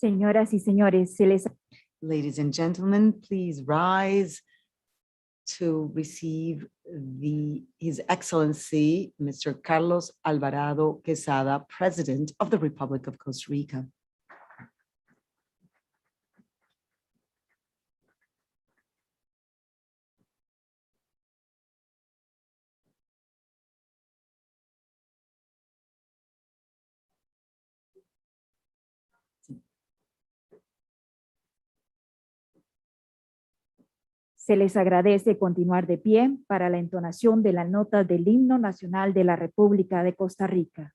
Señoras y señores, Ladies and gentlemen, please rise to receive His Excellency, Mr. Carlos Alvarado Quesada, President of the Republic of Costa Rica. se les agradece continuar de pie para la entonación de la nota del himno nacional de la República de Costa Rica.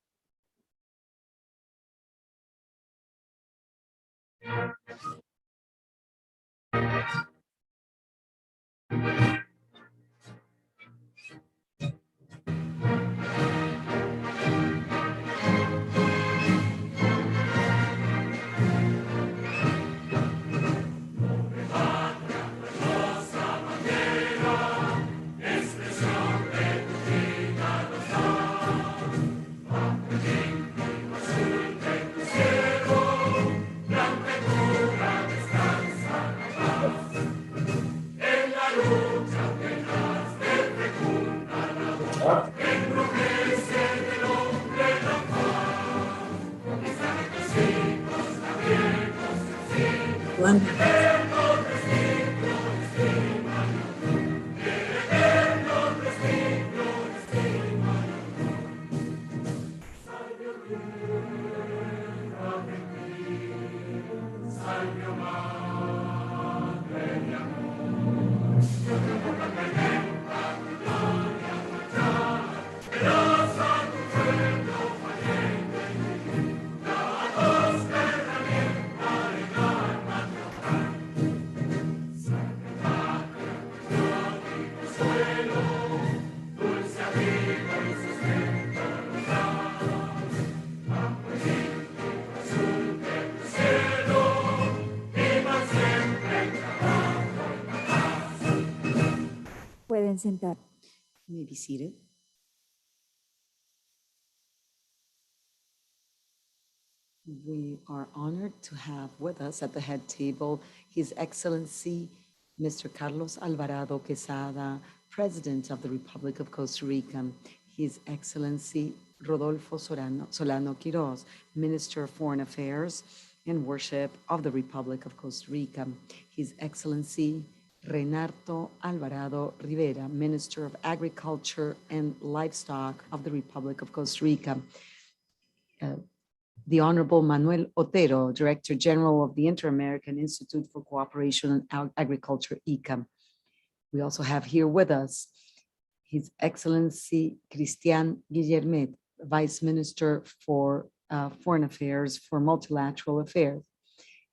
Pueden sentar. You may be seated. We are honored to have with us at the head table His Excellency, Mr. Carlos Alvarado Quesada, President of the Republic of Costa Rica, His Excellency Rodolfo Solano Quiroz, Minister of Foreign Affairs and Worship of the Republic of Costa Rica, His Excellency Renato Alvarado Rivera, Minister of Agriculture and Livestock of the Republic of Costa Rica, the Honorable Manuel, Director General of the Inter-American Institute for Cooperation in Agriculture, IICA. We also have here with us His Excellency Cristian Guillermet, Vice Minister for Foreign Affairs for Multilateral Affairs,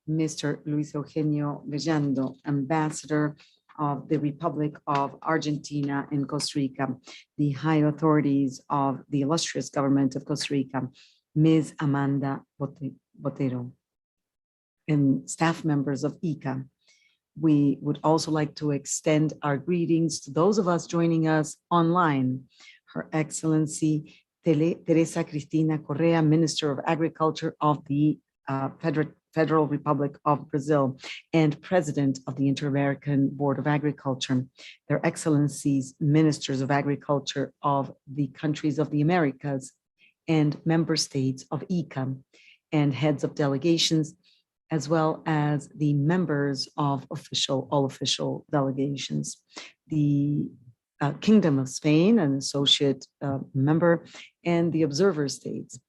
Mr. Luis Eugenio Vellando, Ambassador of the Republic of Argentina and Costa Rica, the high authorities of the illustrious government of Costa Rica, Ms. Amanda Botero, and staff members of IICA. We would also like to extend our greetings to those of us joining us online. Her Excellency Teresa Cristina Correa, Minister of Agriculture of the Federal Republic of Brazil and President of the Inter-American Board of Agriculture, Their Excellencies, Ministers of Agriculture of the countries of the Americas and member states of IICA, and heads of delegations, as well as the members of all official delegations. The Kingdom of Spain, an associate member, and the observer states,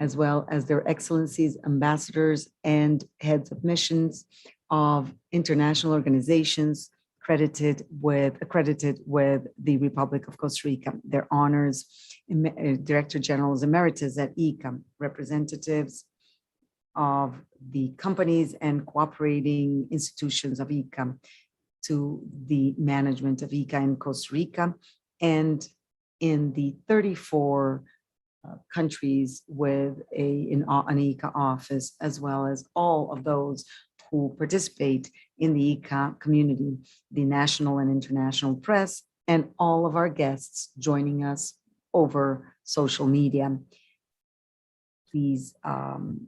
as well as their excellencies, ambassadors, and heads of missions of international organizations accredited with the Republic of Costa Rica. Their honors, Director Generals Emeritus at IICA, representatives of the companies and cooperating institutions of IICA, to the management of IICA in Costa Rica, and in the 34 countries with an IICA office, as well as all of those who participate in the IICA community, the national and international press, and all of our guests joining us over social media. please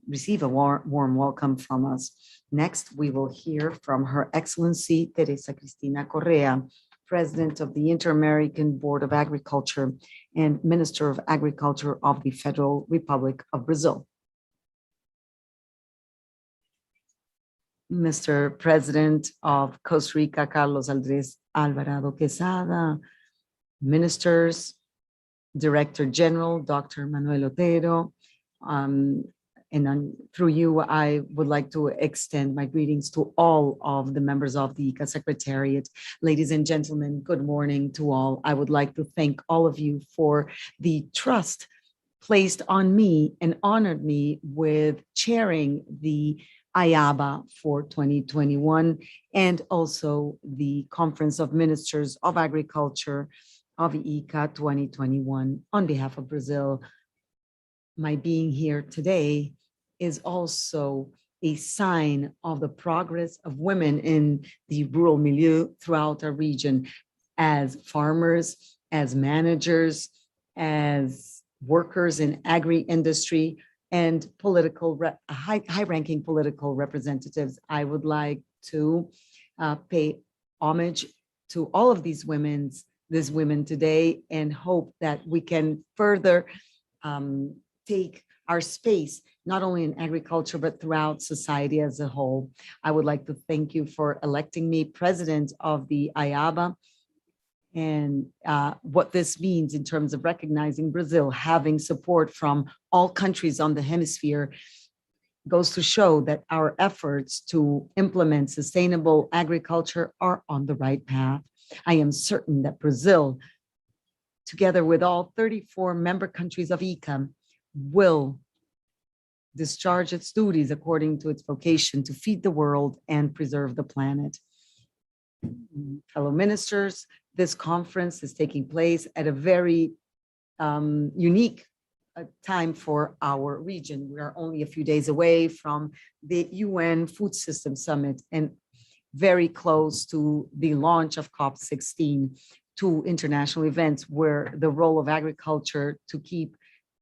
receive a warm welcome from us. Next, we will hear from Her Excellency Teresa Cristina Correa, President of the Inter-American Board of Agriculture and Minister of Agriculture of the Federal Republic of Brazil. Mr. President of Costa Rica, Carlos Andrés Alvarado Quesada, Ministers, Director General, Dr. Manuel Thero, through you, I would like to extend my greetings to all of the members of the IICA Secretariat. Ladies and gentlemen, good morning to all. I would like to thank all of you for the trust placed on me and honored me with chairing the IABA for 2021 and also the Conference of Ministers of Agriculture of IICA 2021 on behalf of Brazil. My being here today is also a sign of the progress of women in the rural milieu throughout our region as farmers, as managers, as workers in agri-industry, and high-ranking political representatives. I would like to pay homage to all of these women today and hope that we can further take our space, not only in agriculture, but throughout society as a whole. I would like to thank you for electing me president of the IABA and what this means in terms of recognizing Brazil having support from all countries on the hemisphere goes to show that our efforts to implement sustainable agriculture are on the right path. I am certain that Brazil, together with all 34 member countries of IICA, will discharge its duties according to its vocation to feed the world and preserve the planet. Fellow ministers, this conference is taking place at a very unique time for our region. We are only a few days away from the UN Food System Summit and very close to the launch of COP16, two international events where the role of agriculture to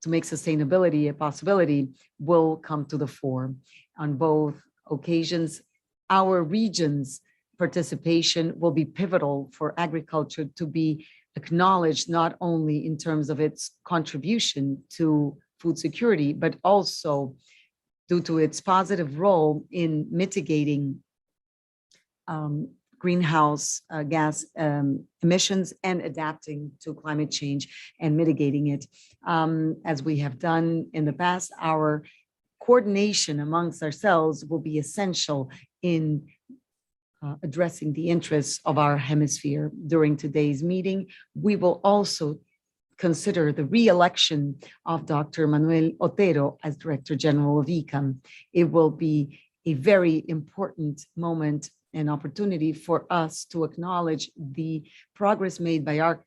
make sustainability a possibility will come to the fore. On both occasions, our region's participation will be pivotal for agriculture to be acknowledged, not only in terms of its contribution to food security, but also due to its positive role in mitigating greenhouse gas emissions and adapting to climate change and mitigating it. As we have done in the past, our coordination amongst ourselves will be essential in addressing the interests of our hemisphere. During today's meeting, we will also consider the re-election of Dr. Manuel Thero as Director General of IICA. It will be a very important moment and opportunity for us to acknowledge the progress made by our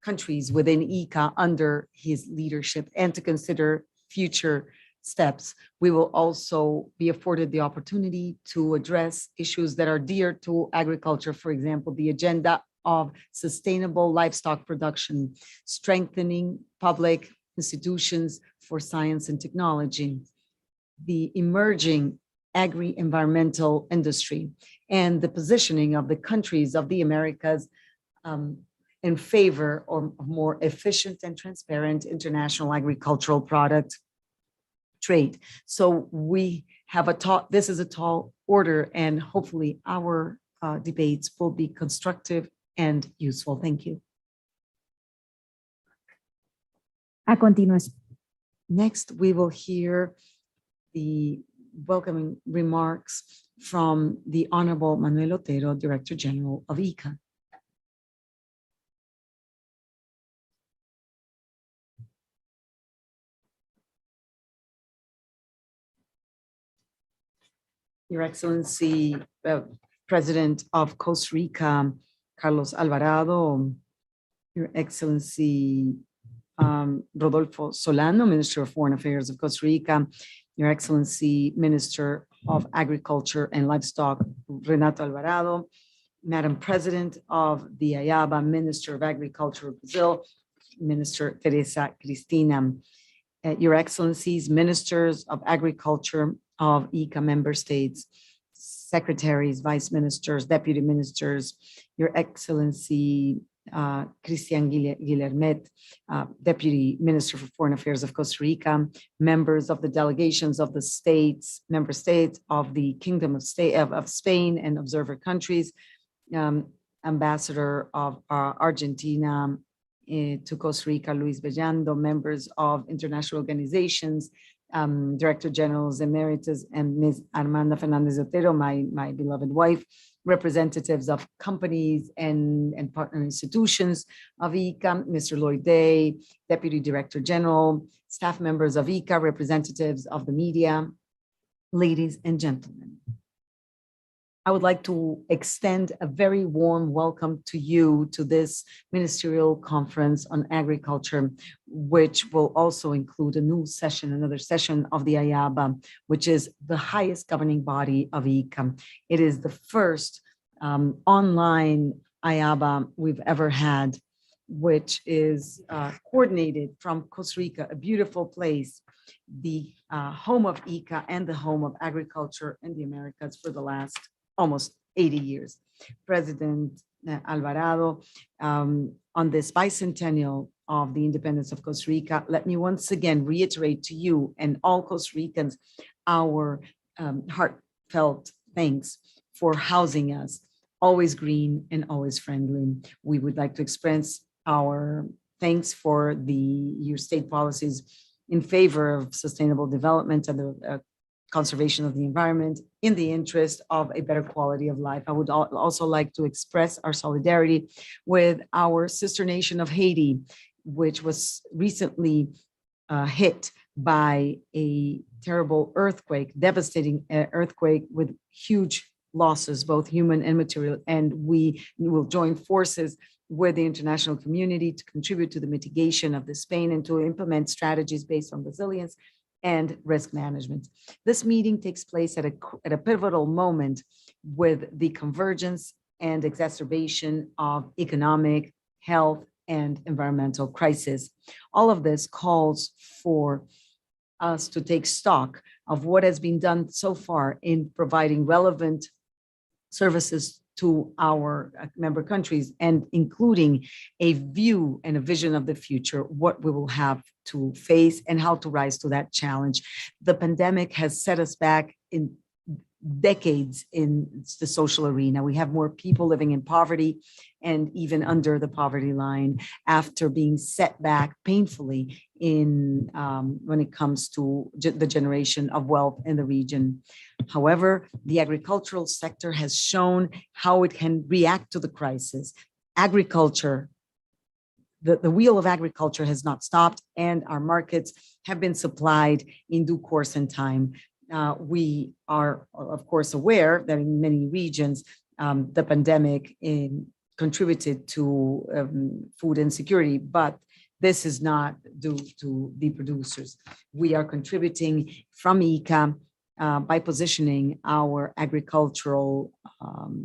countries within IICA under his leadership and to consider future steps. We will also be afforded the opportunity to address issues that are dear to agriculture, for example, the agenda of sustainable livestock production, strengthening public institutions for science and technology, the emerging agri-environmental industry, and the positioning of the countries of the Americas in favor of more efficient and transparent international agricultural product trade. So we have this is a tall order, and hopefully our debates will be constructive and useful. Thank you. A continuación. Next, we will hear the welcoming remarks from the Honorable Manuel Thero, Director General of IICA. Your Excellency, President of Costa Rica, Carlos Alvarado, Your Excellency, Rodolfo Solano, Minister of Foreign Affairs of Costa Rica, Your Excellency, Minister of Agriculture and Livestock, Renato Alvarado, Madam President of the IABA, Minister of Agriculture of Brazil, Minister Teresa Cristina, Your Excellencies, Ministers of Agriculture of IICA member states, Secretaries, Vice Ministers, Deputy Ministers, Your Excellency, Cristian Guillermet, Deputy Minister for Foreign Affairs of Costa Rica, members of the delegations of the states, member states of the Kingdom of Spain and observer countries, Ambassador of Argentina to Costa Rica, Luis Bellando, members of international organizations, Director Generals Emeritus, and Ms. Armanda Fernandez de Thero, my beloved wife, representatives of companies and partner institutions of IICA, Mr. Lloyd Day, Deputy Director General, staff members of IICA, representatives of the media, ladies and gentlemen. I would like to extend a very warm welcome to you to this ministerial conference on agriculture, which will also include a new session, another session of the IABA, which is the highest governing body of IICA. It is the first online IABA we've ever had, which is coordinated from Costa Rica, a beautiful place, the home of IICA and the home of agriculture in the Americas for the last almost 80 years. President Alvarado, on this bicentennial of the independence of Costa Rica, let me once again reiterate to you and all Costa Ricans our heartfelt thanks for housing us, always green and always friendly. We would like to express our thanks for your state policies in favor of sustainable development and the conservation of the environment in the interest of a better quality of life. I would also like to express our solidarity with our sister nation of Haiti, which was recently hit by a terrible earthquake, devastating earthquake with huge losses, both human and material. And we will join forces with the international community to contribute to the mitigation of this pain and to implement strategies based on resilience and risk management. This meeting takes place at a pivotal moment with the convergence and exacerbation of economic, health, and environmental crisis. All of this calls for us to take stock of what has been done so far in providing relevant services to our member countries, and including a view and a vision of the future, what we will have to face and how to rise to that challenge. The pandemic has set us back in decades in the social arena. We have more people living in poverty and even under the poverty line after being set back painfully in when it comes to the generation of wealth in the region. However, the agricultural sector has shown how it can react to the crisis. Agriculture, the wheel of agriculture has not stopped, and our markets have been supplied in due course and time. We are, of course, aware that in many regions, the pandemic contributed to food insecurity, but this is not due to the producers. We are contributing from IICA by positioning our agricultural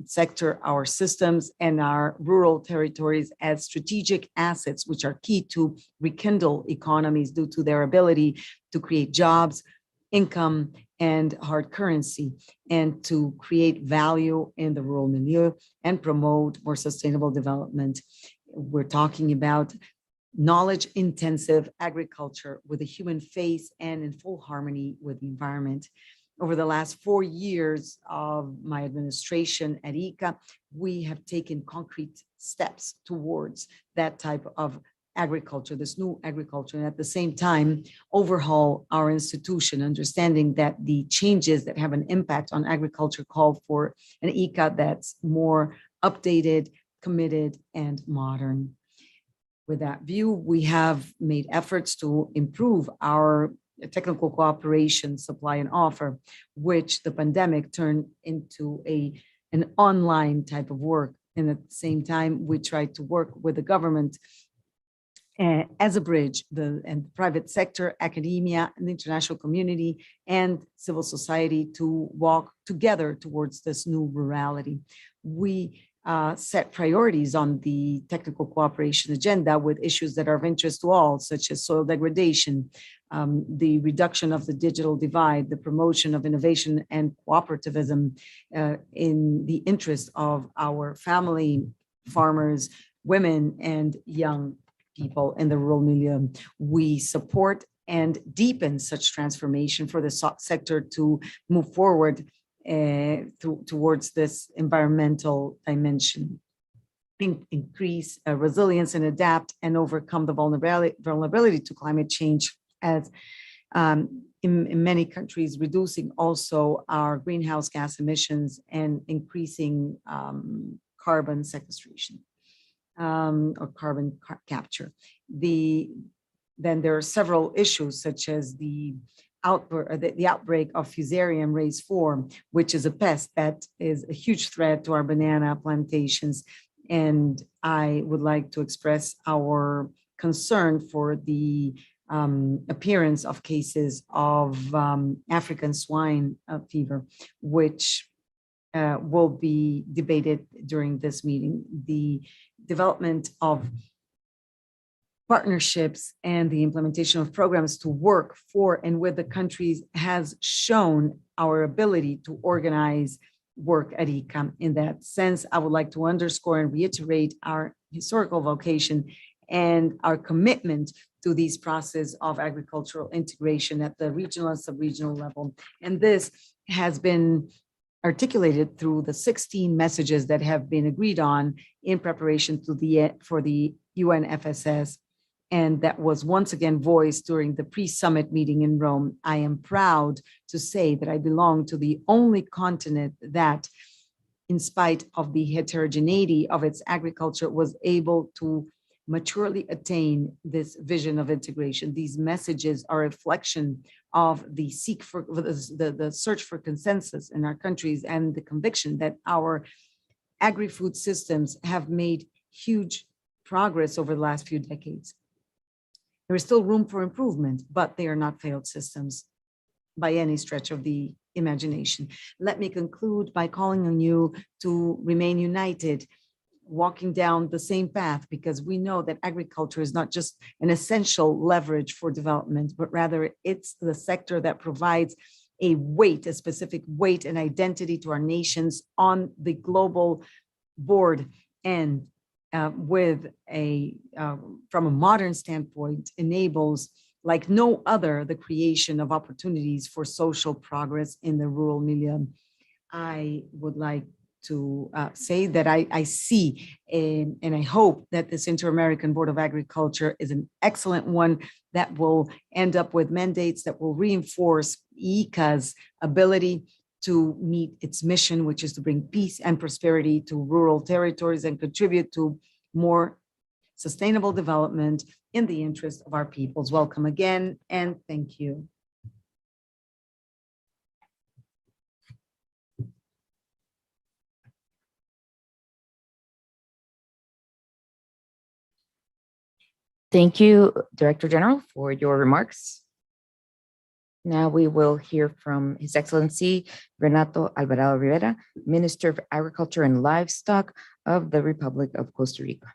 sector, our systems, and our rural territories as strategic assets, which are key to rekindle economies due to their ability to create jobs, income, and hard currency, and to create value in the rural milieu and promote more sustainable development. We're talking about knowledge-intensive agriculture with a human face and in full harmony with the environment. Over the last 4 years of my administration at IICA, we have taken concrete steps towards that type of agriculture, this new agriculture, and at the same time, overhaul our institution, understanding that the changes that have an impact on agriculture call for an IICA that's more updated, committed, and modern. With that view, we have made efforts to improve our technical cooperation, supply and offer, which the pandemic turned into an online type of work. And at the same time, we tried to work with the government as a bridge, and private sector, academia, and the international community, and civil society to walk together towards this new rurality. We set priorities on the technical cooperation agenda with issues that are of interest to all, such as soil degradation, the reduction of the digital divide, the promotion of innovation and cooperativism in the interest of our family farmers, women, and young people in the rural milieu. We support and deepen such transformation for the sector to move forward towards this environmental dimension, increase resilience and adapt and overcome the vulnerability to climate change, as in many countries, reducing also our greenhouse gas emissions and increasing carbon sequestration or carbon capture. Then there are several issues such as the outbreak of Fusarium race 4, which is a pest that is a huge threat to our banana plantations. And I would like to express our concern for the appearance of cases of African swine fever, which will be debated during this meeting. The development of partnerships and the implementation of programs to work for and with the countries has shown our ability to organize work at IICA. In that sense, I would like to underscore and reiterate our historical vocation and our commitment to these processes of agricultural integration at the regional and sub-regional level. And this has been articulated through the 16 messages that have been agreed on in preparation for the UNFSS, and that was once again voiced during the pre-summit meeting in Rome. I am proud to say that I belong to the only continent that, in spite of the heterogeneity of its agriculture, was able to maturely attain this vision of integration. These messages are a reflection of the search for consensus in our countries and the conviction that our agri-food systems have made huge progress over the last few decades. There is still room for improvement, but they are not failed systems by any stretch of the imagination. Let me conclude by calling on you to remain united, walking down the same path, because we know that agriculture is not just an essential leverage for development, but rather it's the sector that provides a weight, a specific weight and identity to our nations on the global board, and from a modern standpoint, enables like no other the creation of opportunities for social progress in the rural milieu. I would like to say that I see and I hope that this Inter-American Board of Agriculture is an excellent one that will end up with mandates that will reinforce IICA's ability to meet its mission, which is to bring peace and prosperity to rural territories and contribute to more sustainable development in the interest of our peoples. Welcome again, and thank you. Thank you, Director General, for your remarks. Now we will hear from His Excellency Renato Alvarado Rivera, Minister of Agriculture and Livestock of the Republic of Costa Rica.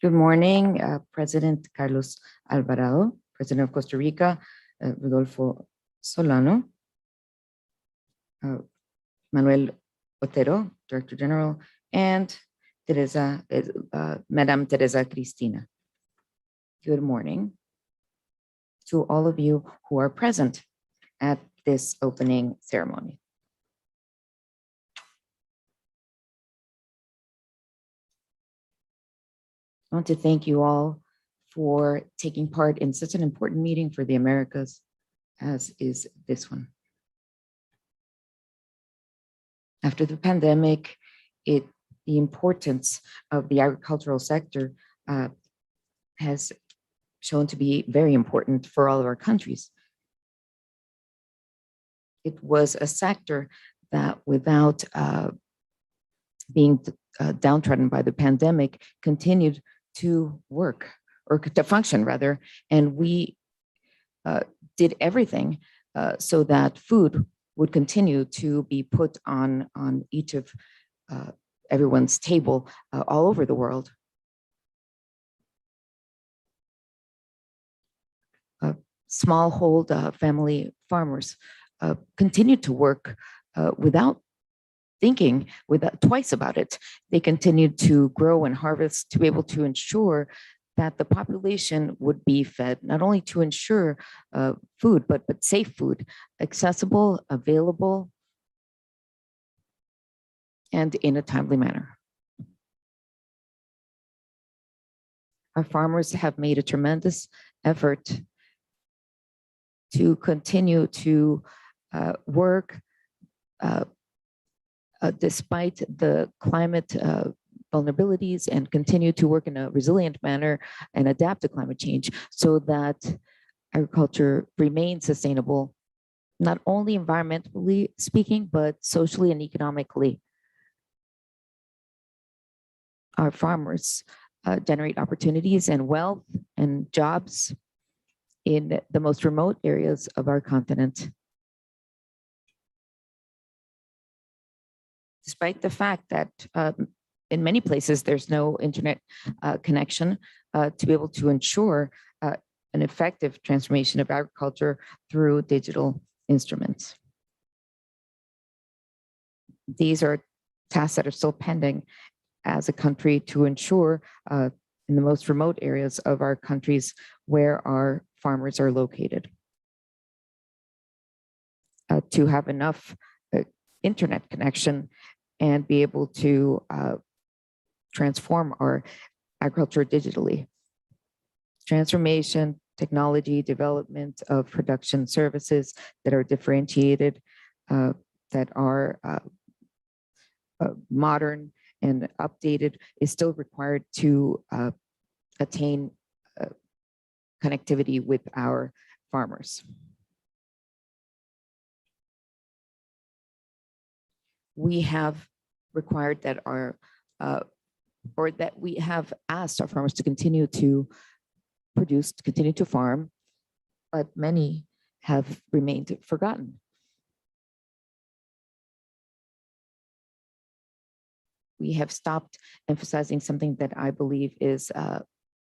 Good morning, President Carlos Alvarado, President of Costa Rica, Rodolfo Solano, Manuel Thero, Director General, and Madam Teresa Cristina. Good morning to all of you who are present at this opening ceremony. I want to thank you all for taking part in such an important meeting for the Americas, as is this one. After the pandemic, the importance of the agricultural sector has shown to be very important for all of our countries. It was a sector that, without being downtrodden by the pandemic continued to work, or to function rather, and we did everything so that food would continue to be put on each of everyone's table all over the world. Smallhold family farmers continued to work without thinking twice about it. They continued to grow and harvest to be able to ensure that the population would be fed, not only to ensure food, but safe food, accessible, available, and in a timely manner. Our farmers have made a tremendous effort to continue to work despite the climate vulnerabilities, and continue to work in a resilient manner and adapt to climate change so that agriculture remains sustainable, not only environmentally speaking, but socially and economically. Our farmers generate opportunities and wealth and jobs in the most remote areas of our continent. Despite the fact that in many places there's no internet connection, to be able to ensure an effective transformation of agriculture through digital instruments. These are tasks that are still pending as a country to ensure in the most remote areas of our countries where our farmers are located. To have enough internet connection and be able to transform our agriculture digitally. Transformation, technology, development of production services that are differentiated, that are modern and updated is still required to attain connectivity with our farmers. We have required that or that we have asked our farmers to continue to produce, to continue to farm, but many have remained forgotten. We have stopped emphasizing something that I believe is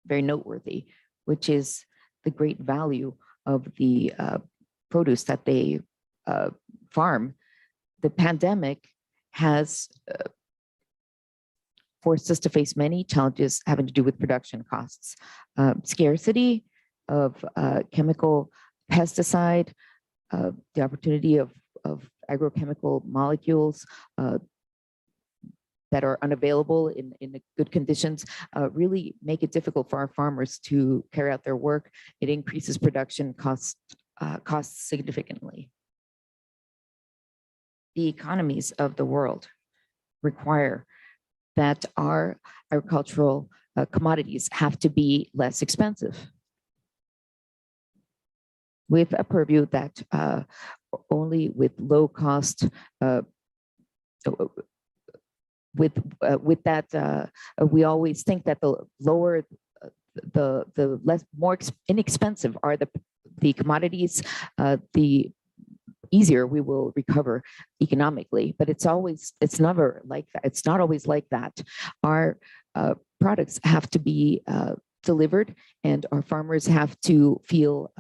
very noteworthy, which is the great value of the produce that they farm. The pandemic has forced us to face many challenges having to do with production costs, scarcity of chemical pesticide, the opportunity of agrochemical molecules that are unavailable in good conditions, really make it difficult for our farmers to carry out their work. It increases production costs significantly. The economies of the world require that our agricultural commodities have to be less expensive, with a purview that only with low cost, with that, we always think that the lower, the more inexpensive are the commodities, the easier we will recover economically. But it's never like that. It's not always like that. Our products have to be delivered, and our farmers have to feel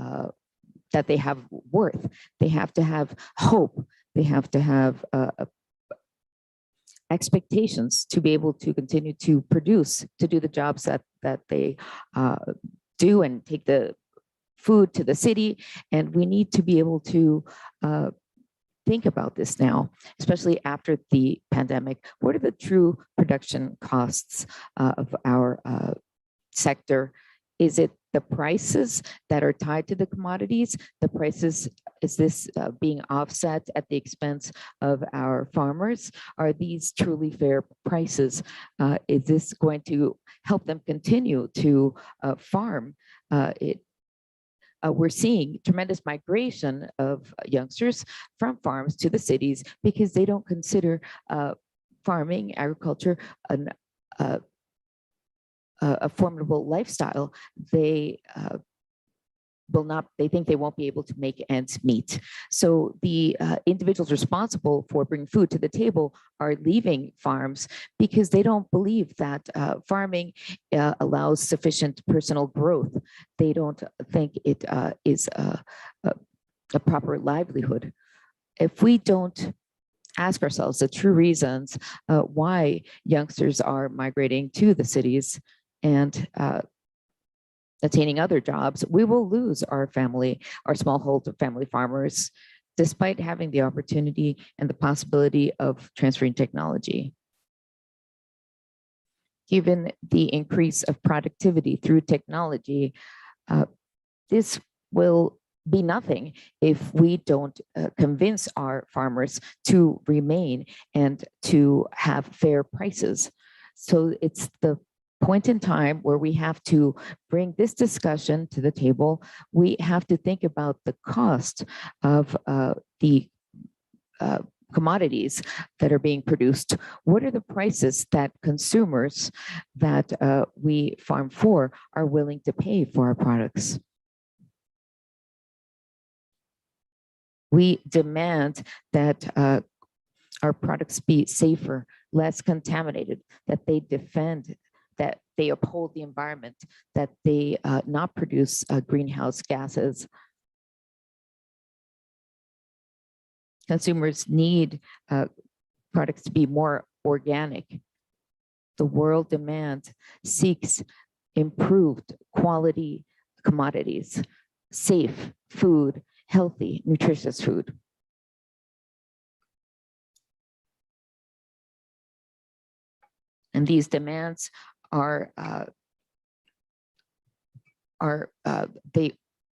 that they have worth. They have to have hope. They have to have expectations to be able to continue to produce, to do the jobs that they do, and take the food to the city. And we need to be able to think about this now, especially after the pandemic. What are the true production costs of our sector? Is it the prices that are tied to the commodities? The prices, is this being offset at the expense of our farmers? Are these truly fair prices? Is this going to help them continue to farm? We're seeing tremendous migration of youngsters from farms to the cities because they don't consider farming, agriculture, a formidable lifestyle, they they think they won't be able to make ends meet. So the individuals responsible for bringing food to the table are leaving farms because they don't believe that farming allows sufficient personal growth. They don't think it is a proper livelihood. If we don't ask ourselves the true reasons why youngsters are migrating to the cities and attaining other jobs, we will lose our smallholder family farmers, despite having the opportunity and the possibility of transferring technology. Given the increase of productivity through technology, this will be nothing if we don't convince our farmers to remain and to have fair prices. So it's the point in time where we have to bring this discussion to the table. We have to think about the cost of the commodities that are being produced. What are the prices that consumers that we farm for are willing to pay for our products? We demand that our products be safer, less contaminated, that they defend, that they uphold the environment, that they not produce greenhouse gases. Consumers need products to be more organic. The world demand seeks improved quality commodities, safe food, healthy, nutritious food. And these demands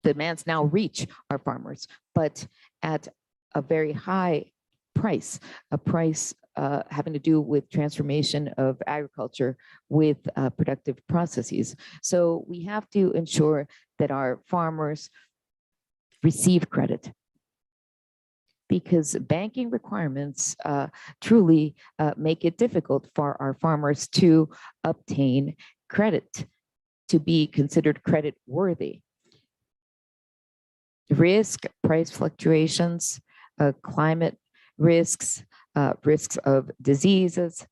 demands now reach our farmers, but at a very high price, a price having to do with transformation of agriculture with productive processes. So we have to ensure that our farmers receive credit, because banking requirements truly make it difficult for our farmers to obtain credit, to be considered credit worthy. Risk, price fluctuations, climate risks, risks of diseases,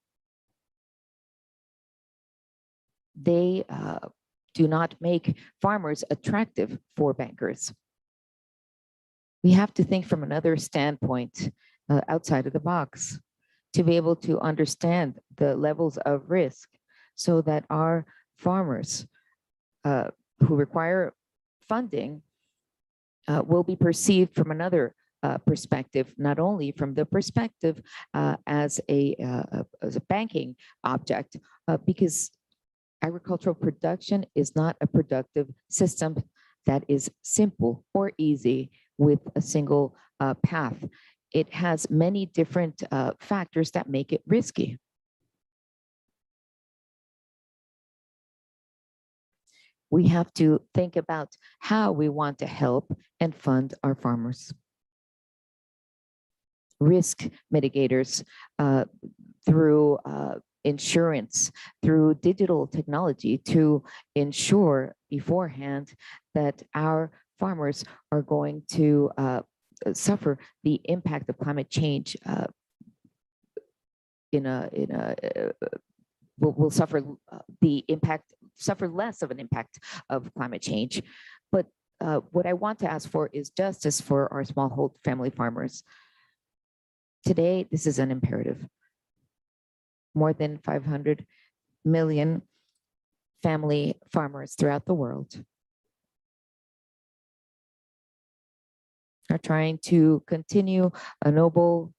they do not make farmers attractive for bankers. We have to think from another standpoint outside of the box to be able to understand the levels of risk so that our farmers who require funding will be perceived from another perspective, not only from the perspective as a banking object, because agricultural production is not a productive system that is simple or easy with a single path. It has many different factors that make it risky. We have to think about how we want to help and fund our farmers. Risk mitigators through insurance, through digital technology to ensure beforehand that our farmers are going to suffer the impact of climate change will suffer the impact, suffer less of an impact of climate change. But what I want to ask for is justice for our smallholder family farmers. Today, this is an imperative. More than 500 million family farmers throughout the world are trying to continue a noble,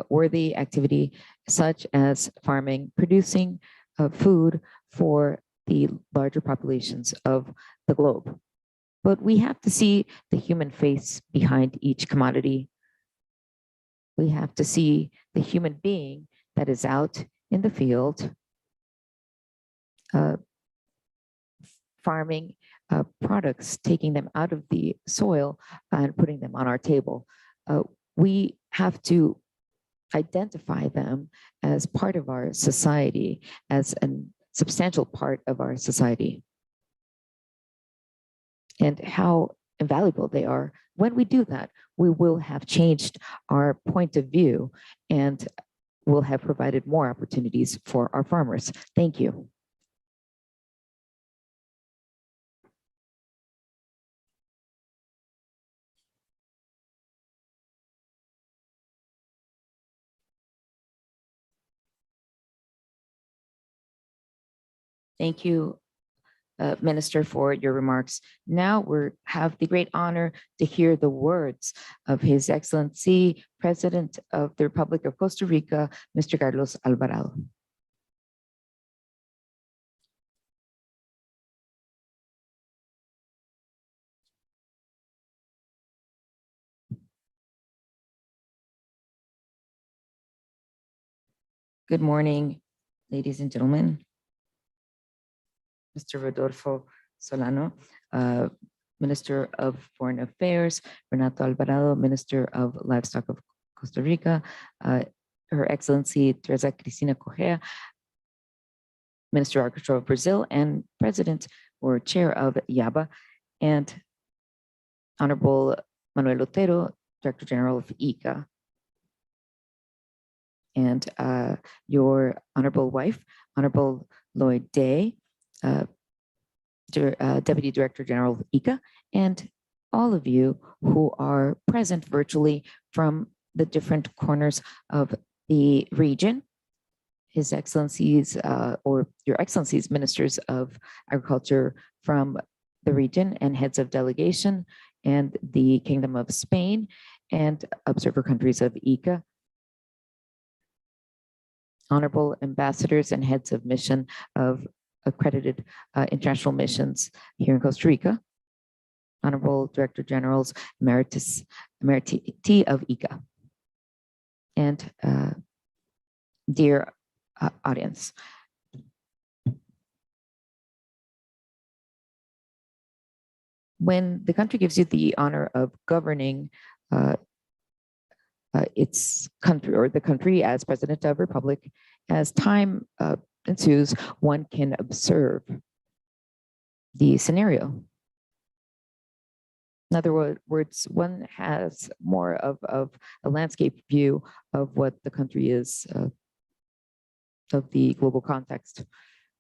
worthy activity such as farming, producing food for the larger populations of the globe. But we have to see the human face behind each commodity. We have to see the human being that is out in the field farming products, taking them out of the soil and putting them on our table. We have to identify them as part of our society, as a substantial part of our society, and how invaluable they are. When we do that, we will have changed our point of view and will have provided more opportunities for our farmers. Thank you. Thank you, Minister, for your remarks. Now we have the great honor to hear the words of His Excellency, President of the Republic of Costa Rica, Mr. Carlos Alvarado. Good morning, ladies and gentlemen. Mr. Rodolfo Solano, Minister of Foreign Affairs, Renato Alvarado, Minister of Livestock of Costa Rica, Her Excellency Teresa Cristina Correa, Minister of Agriculture of Brazil, and President or Chair of IABA, and Honorable Manuel Thero, Director General of IICA, and your Honorable wife, Honorable Lloyd Day, Deputy Director General of IICA, and all of you who are present virtually from the different corners of the region, His Excellencies or Your Excellencies, Ministers of Agriculture from the region and heads of delegation and the Kingdom of Spain and observer countries of IICA, honorable ambassadors and heads of mission of accredited international missions here in Costa Rica, honorable Director Generals Emeriti of IICA, and dear audience. When the country gives you the honor of governing its country or the country as President of Republic, as time ensues, one can observe the scenario. In other words, one has more of a landscape view of what the country is, of the global context.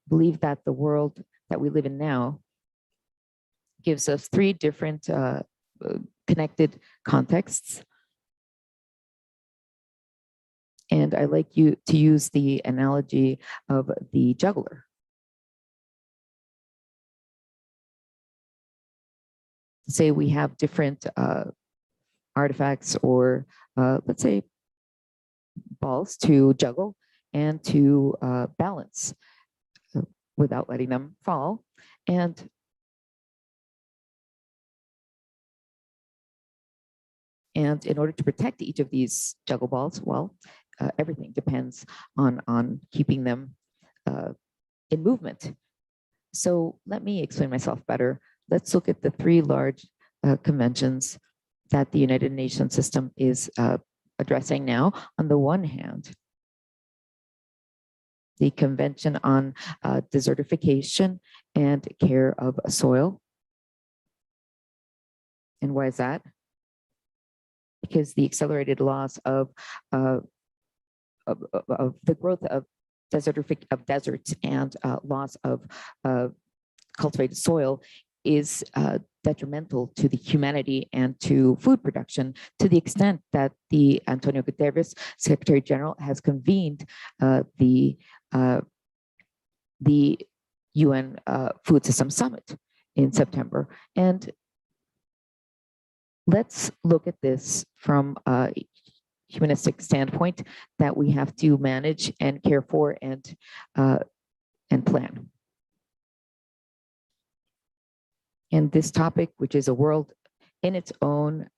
Believe that the world that we live in now gives us three different connected contexts. And I like you to use the analogy of the juggler. Say we have different artifacts or let's say balls to juggle and to balance without letting them fall. And in order to protect each of these juggle balls, well, everything depends on keeping them in movement. So let me explain myself better. Let's look at the three large conventions that the United Nations system is addressing now. On the one hand, the Convention on Desertification and Care of Soil. And why is that? Because the accelerated loss of the growth of deserts and loss of cultivated soil is detrimental to the humanity and to food production, to the extent that the Antonio Guterres, Secretary General, has convened the UN Food System Summit in September. And let's look at this from a humanistic standpoint, that we have to manage and care for and plan. And this topic, which is a world in its own,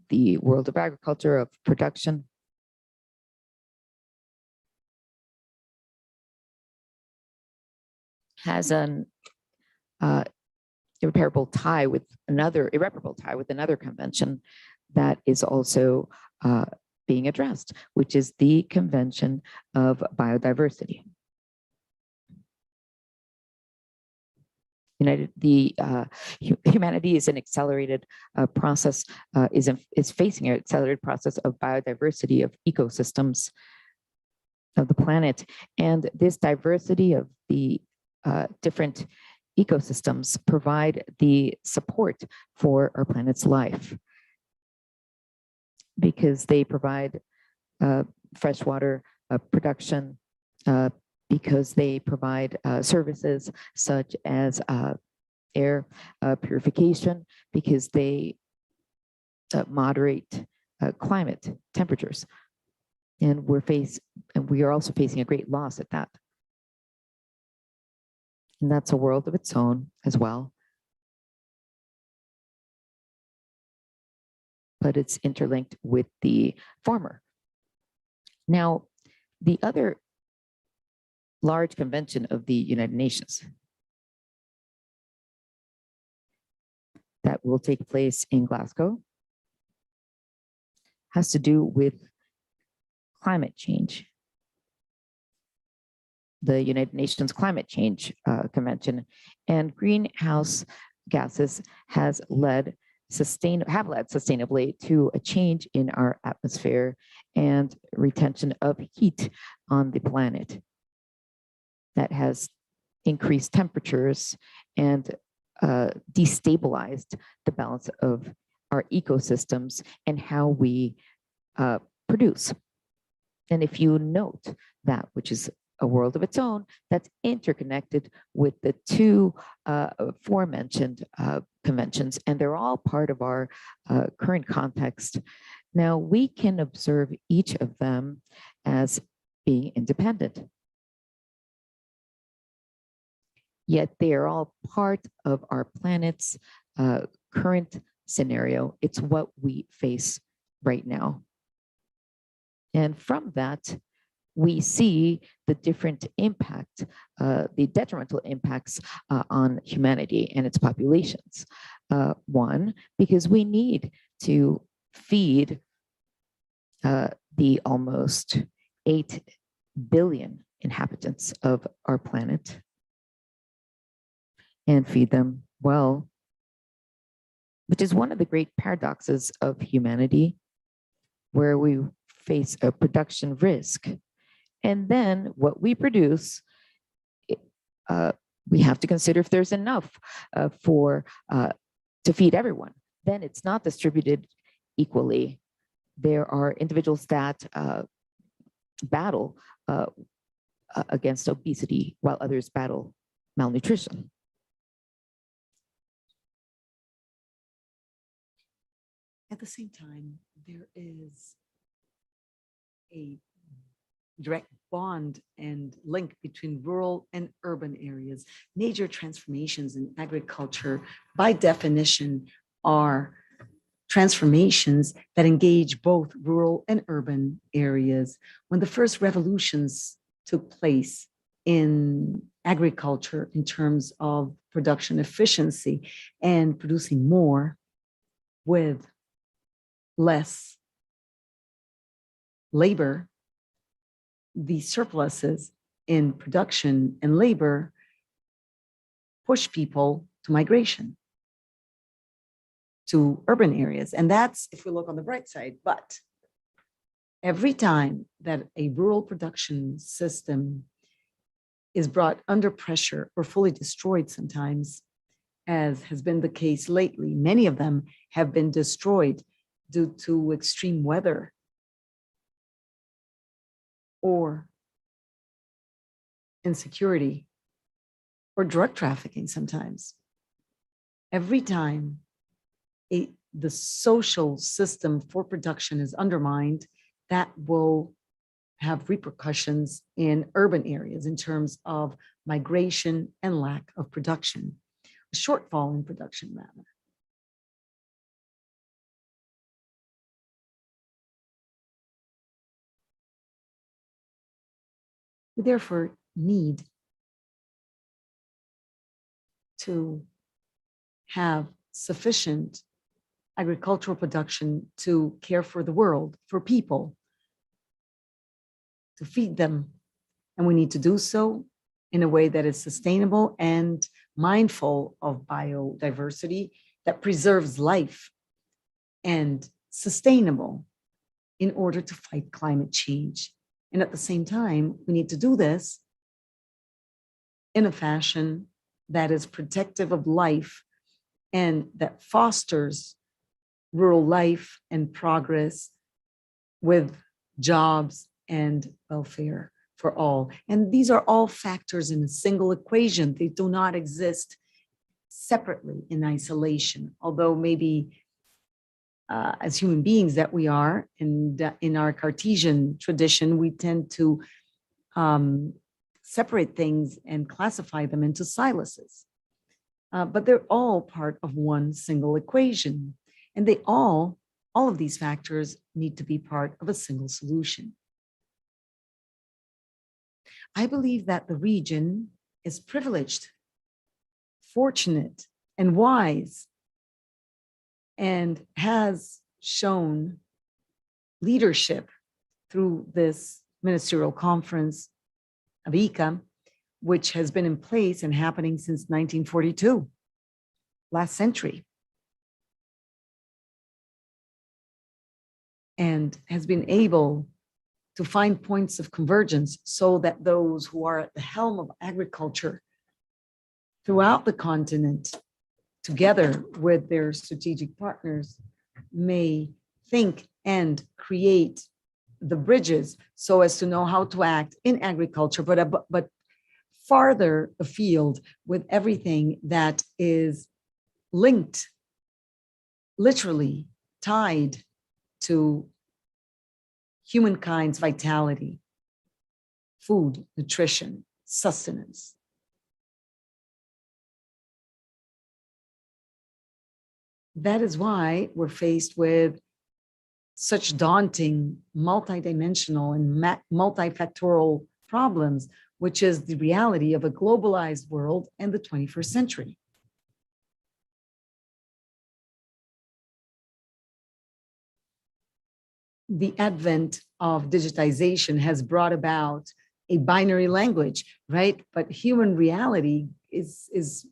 the world of agriculture, of production, has an irreparable tie with another convention that is also being addressed, which is the Convention of Biodiversity. Humanity is an accelerated process, is facing an accelerated process of biodiversity of ecosystems of the planet. And this diversity of the different ecosystems provide the support for our planet's life, because they provide freshwater production, because they provide services such as air purification, because they moderate climate temperatures. And we are also facing a great loss at that. And that's a world of its own as well. But it's interlinked with the former. Now, the other large convention of the United Nations that will take place in Glasgow has to do with climate change. The United Nations Climate Change Convention, and greenhouse gases have led sustainably to a change in our atmosphere and retention of heat on the planet that has increased temperatures and destabilized the balance of our ecosystems and how we produce. And if you note that, which is a world of its own, that's interconnected with the two aforementioned conventions, and they're all part of our current context. Now, we can observe each of them as being independent, yet they are all part of our planet's current scenario. It's what we face right now. And from that, we see the different impact, the detrimental impacts on humanity and its populations. One, because we need to feed the almost 8 billion inhabitants of our planet and feed them well, which is one of the great paradoxes of humanity, where we face a production risk. And then what we produce, we have to consider if there's enough to feed everyone. Then it's not distributed equally. There are individuals that battle against obesity, while others battle malnutrition. At the same time, there is a direct bond and link between rural and urban areas. Major transformations in agriculture, by definition, are transformations that engage both rural and urban areas. When the first revolutions took place in agriculture in terms of production efficiency and producing more with less labor, the surpluses in production and labor push people to migration to urban areas. And that's if we look on the bright side. But every time that a rural production system is brought under pressure or fully destroyed sometimes, as has been the case lately, many of them have been destroyed due to extreme weather or insecurity or drug trafficking sometimes. Every time the social system for production is undermined, that will have repercussions in urban areas in terms of migration and lack of production, a shortfall in production rather. We therefore need to have sufficient agricultural production to care for the world, for people, to feed them. And we need to do so in a way that is sustainable and mindful of biodiversity, that preserves life, and sustainable in order to fight climate change. And at the same time, we need to do this in a fashion that is protective of life and that fosters rural life and progress with jobs and welfare for all. And these are all factors in a single equation. They do not exist separately in isolation, although maybe as human beings that we are, and in our Cartesian tradition, we tend to separate things and classify them into siluses. But they're all part of one single equation. And they all of these factors need to be part of a single solution. I believe that the region is privileged, fortunate, and wise, and has shown leadership through this ministerial conference, Avika, which has been in place and happening since 1942, last century, and has been able to find points of convergence so that those who are at the helm of agriculture throughout the continent, together with their strategic partners, may think and create the bridges so as to know how to act in agriculture, but farther afield with everything that is linked, literally tied to humankind's vitality, food, nutrition, sustenance. That is why we're faced with such daunting, multidimensional and multifactorial problems, which is the reality of a globalized world and the 21st century. The advent of digitization has brought about a binary language, right? But human reality is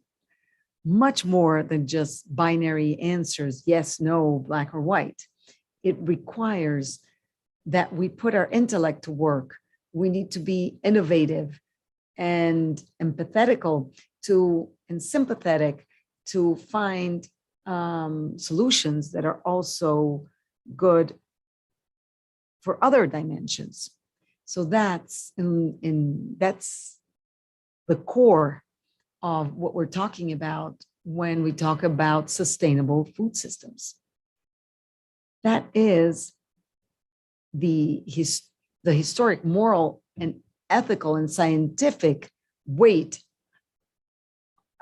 much more than just binary answers, yes, no, black or white. It requires that we put our intellect to work. We need to be innovative and empathetical and sympathetic to find solutions that are also good for other dimensions. So that's that's the core of what we're talking about when we talk about sustainable food systems. That is the historic, moral, and ethical and scientific weight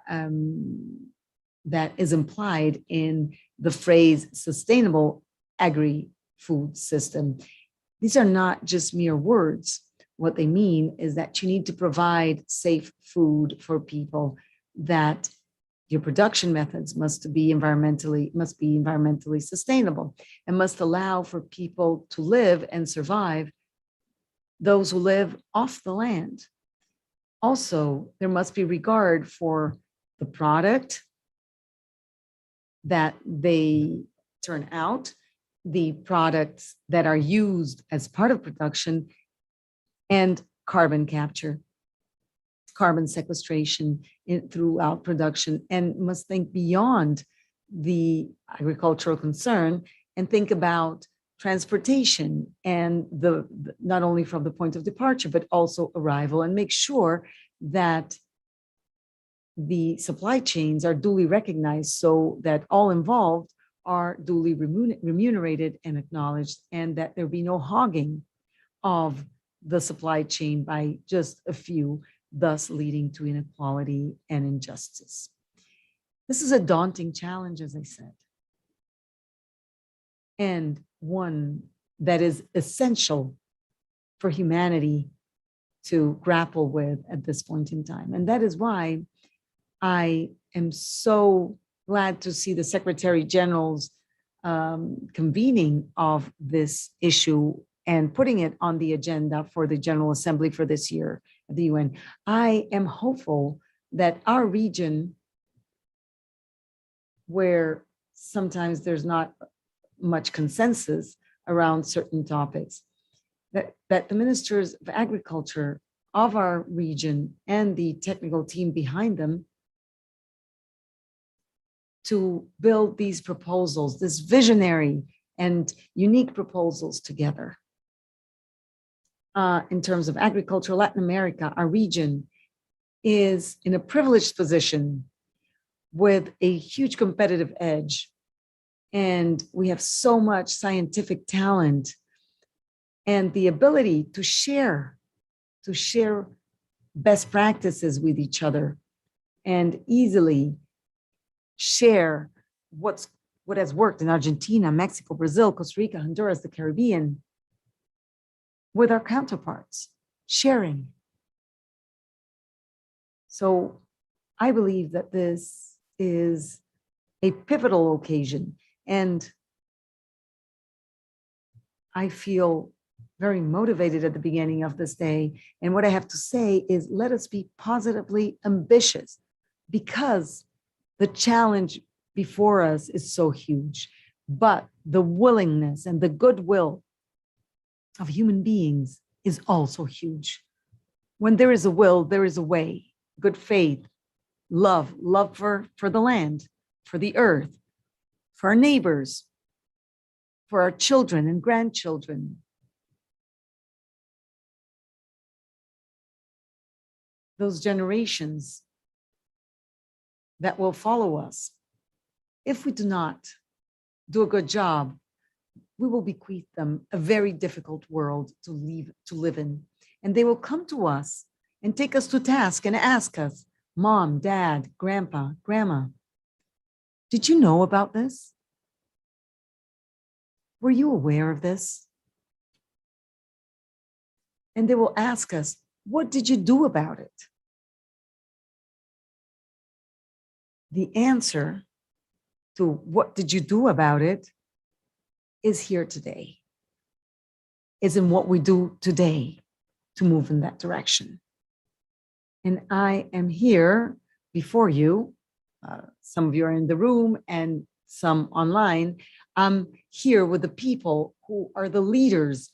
that is implied in the phrase sustainable agri-food system. These are not just mere words. What they mean is that you need to provide safe food for people, that your production methods must be environmentally sustainable, and must allow for people to live and survive, those who live off the land. Also, there must be regard for the product that they turn out, the products that are used as part of production, and carbon capture, carbon sequestration throughout production, and must think beyond the agricultural concern and think about transportation and not only from the point of departure, but also arrival, and make sure that the supply chains are duly recognized so that all involved are duly remunerated and acknowledged, and that there be no hogging of the supply chain by just a few, thus leading to inequality and injustice. This is a daunting challenge, as I said, and one that is essential for humanity to grapple with at this point in time. And that is why I am so glad to see the Secretary General's convening of this issue and putting it on the agenda for the General Assembly for this year at the UN. I am hopeful that our region, where sometimes there's not much consensus around certain topics, that the ministers of agriculture of our region and the technical team behind them to build these proposals, this visionary and unique proposals together. In terms of agriculture, Latin America, our region is in a privileged position with a huge competitive edge. And we have so much scientific talent and the ability to share best practices with each other and easily share what has worked in Argentina, Mexico, Brazil, Costa Rica, Honduras, the Caribbean, with our counterparts, sharing. So I believe that this is a pivotal occasion, and I feel very motivated at the beginning of this day. And what I have to say is, let us be positively ambitious, because the challenge before us is so huge, but the willingness and the goodwill of human beings is also huge. When there is a will, there is a way. Good faith, love for the land, for the earth, for our neighbors, for our children and grandchildren. Those generations that will follow us. If we do not do a good job, we will bequeath them a very difficult world to live in. And they will come to us and take us to task and ask us, Mom, Dad, Grandpa, Grandma, did you know about this? Were you aware of this? And they will ask us, what did you do about it? The answer to what did you do about it is here today, is in what we do today to move in that direction. And I am here before you. Some of you are in the room and some online. I'm here with the people who are the leaders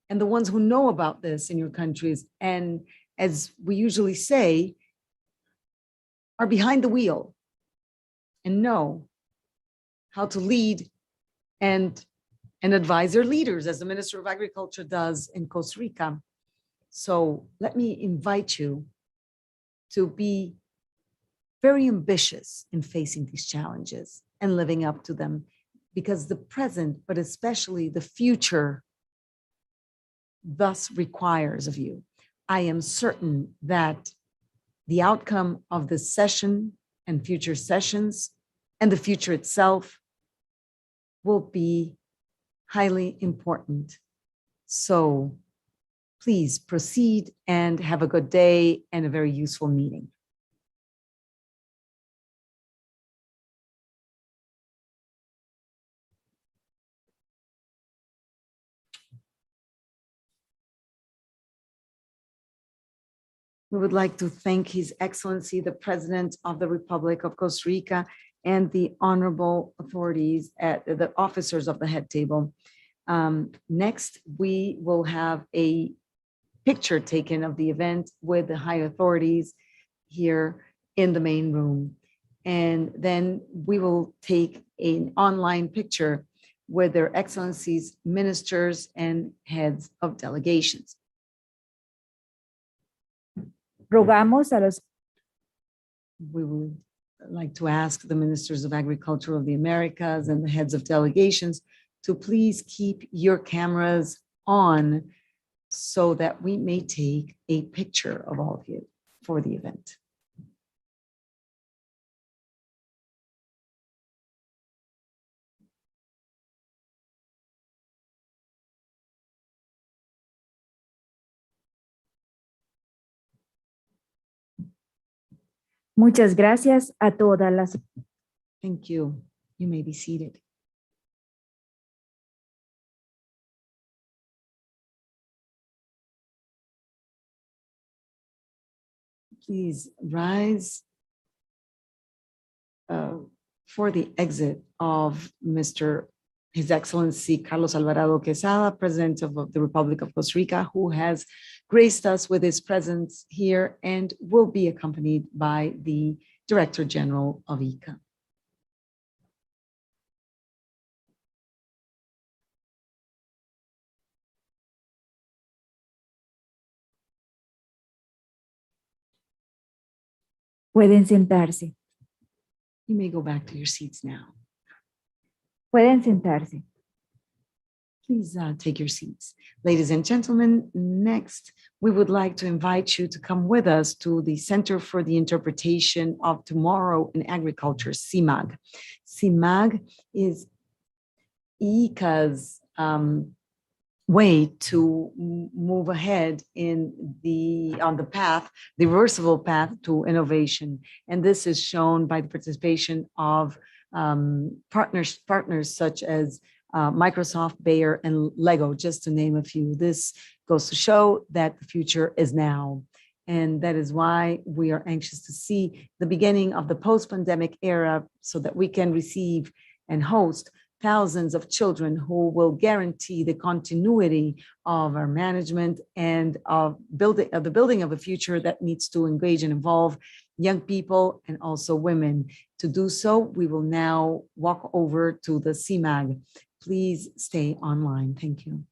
and the ones who know about this in your countries. And as we usually say, are behind the wheel and know how to lead and advise their leaders, as the Minister of Agriculture does in Costa Rica. So let me invite you to be very ambitious in facing these challenges and living up to them, because the present, but especially the future, thus requires of you. I am certain that the outcome of this session and future sessions and the future itself will be highly important. So please proceed and have a good day and a very useful meeting. We would like to thank His Excellency, the President of the Republic of Costa Rica, and the honorable authorities at the officers of the head table. Next, we will have a picture taken of the event with the high authorities here in the main room. And then we will take an online picture with their excellencies, ministers, and heads of delegations. Rogamos a los We would like to ask the ministers of agriculture of the Americas and the heads of delegations to please keep your cameras on so that we may take a picture of all of you for the event. Muchas gracias a todas las Thank you. You may be seated. Please rise for the exit of His Excellency Carlos Alvarado Quesada, President of the Republic of Costa Rica, who has graced us with his presence here and will be accompanied by the Director General of IICA. Pueden sentarse. You may go back to your seats now. Pueden sentarse. Please take your seats. Ladies and gentlemen, next, we would like to invite you to come with us to the Center for the Interpretation of Tomorrow in Agriculture, CIMAG. CIMAG is IICA's way to move ahead on the path, the reversible path to innovation. And this is shown by the participation of partners such as Microsoft, Bayer, and Lego, just to name a few. This goes to show that the future is now. And that is why we are anxious to see the beginning of the post-pandemic era so that we can receive and host thousands of children who will guarantee the continuity of our management and of the building of a future that needs to engage and involve young people and also women. To do so, we will now walk over to the CIMAG. Please stay online. Thank you.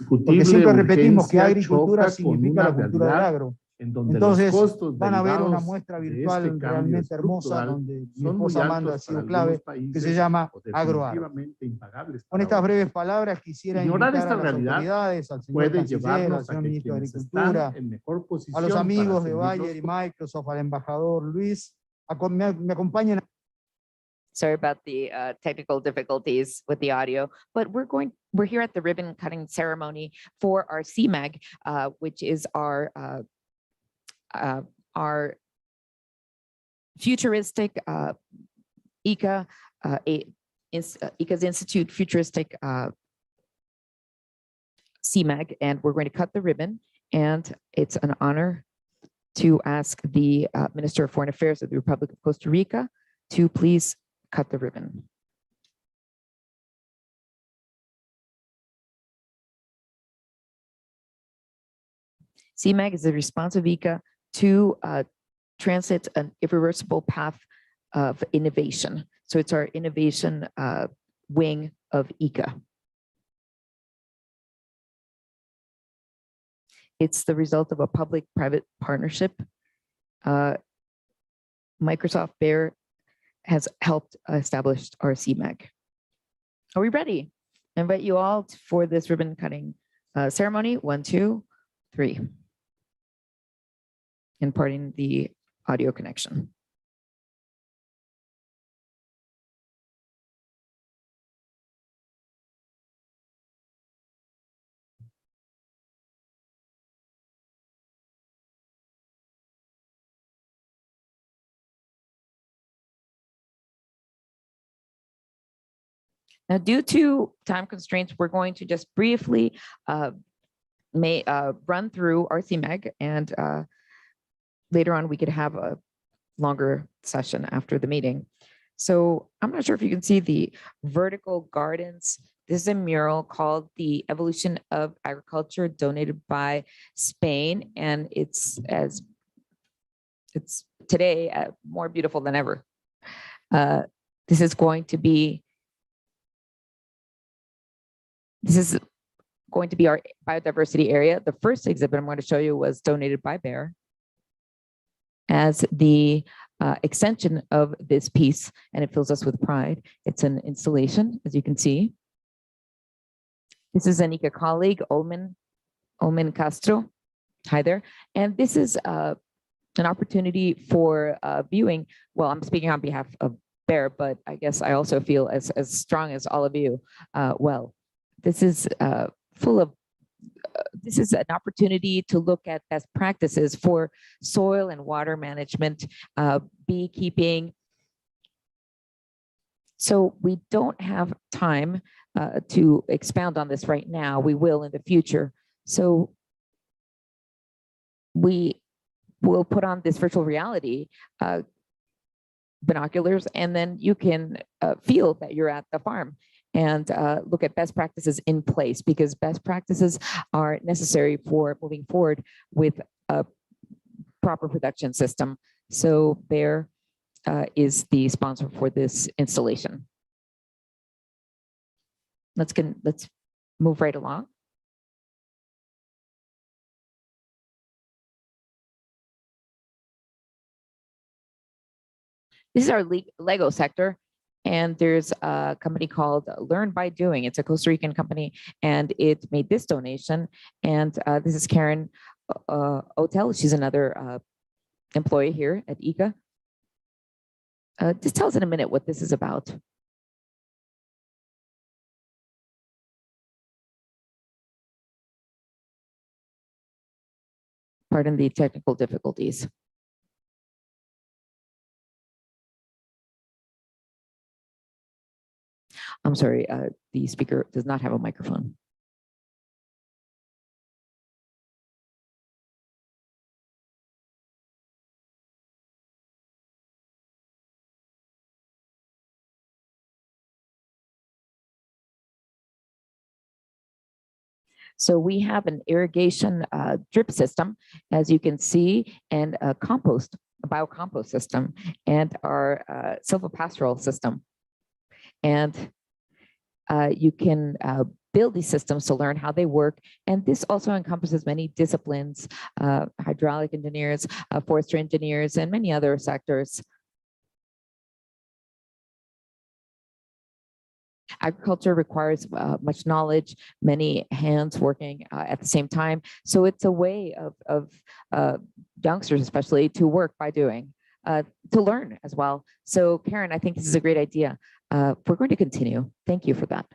Porque siempre repetimos que urgencia agricultura choca con significa una la cultura del realidad agro. en donde Entonces, los costos van a ver una derivados muestra de virtual este cambio realmente hermosa, estructural donde mi son muy esposa Amanda ha altos sido para clave, algunos países que se llama o agroar. definitivamente impagables Con para estas otros. breves palabras quisiera Ignorar invitar esta a las realidad autoridades, al señor puede canciller, al llevarnos a señor que ministro de quienes Agricultura, están en mejor posición a los para amigos de asumir Bayer y Microsoft, al embajador Luis, me acompañen. Sorry about the technical difficulties with the audio, but we're here at the ribbon cutting ceremony for our CIMAG, which is our futuristic IICA, IICA's Institute Futuristic CIMAG, and we're going to cut the ribbon. And it's an honor to ask the Minister of Foreign Affairs of the Republic of Costa Rica to please cut the ribbon. CIMAG is the response of IICA to transit an irreversible path of innovation. So it's our innovation wing of IICA. It's the result of a public-private partnership. Microsoft Bayer has helped establish our CIMAG. Are we ready? I invite you all for this ribbon cutting ceremony. 1, 2, 3. Imparting the audio connection. Now, due to time constraints, we're going to just briefly run through our CIMAG, and later on we could have a longer session after the meeting. So I'm not sure if you can see the vertical gardens. This is a mural called The Evolution of Agriculture, donated by Spain, and it's today more beautiful than ever. This is going to be our biodiversity area. The first exhibit I'm going to show you was donated by Bayer as the extension of this piece, and it fills us with pride. It's an installation, as you can see. This is an IICA colleague, Olmen Castro. Hi there. And this is an opportunity for viewing. Well, I'm speaking on behalf of Bayer, but I guess I also feel as strong as all of you. This is this is an opportunity to look at best practices for soil and water management, beekeeping. So we don't have time to expound on this right now. We will in the future. So we will put on this virtual reality binoculars, and then you can feel that you're at the farm and look at best practices in place, because best practices are necessary for moving forward with a proper production system. So Bayer is the sponsor for this installation. Let's move right along. This is our Lego sector. And there's a company called Learn by Doing. It's a Costa Rican company, and it made this donation. And this is Karen Otel. She's another employee here at IICA. Just tell us in a minute what this is about. Pardon the technical difficulties. I'm sorry, the speaker does not have a microphone. So we have an irrigation drip system, as you can see, and a biocompost system, and our silvopastoral system. And you can build these systems to learn how they work. And this also encompasses many disciplines, hydraulic engineers, forestry engineers, and many other sectors. Agriculture requires much knowledge, many hands working at the same time. So it's a way of youngsters, especially, to work by doing, to learn as well. So Karen, I think this is a great idea. We're going to continue. Thank you for that.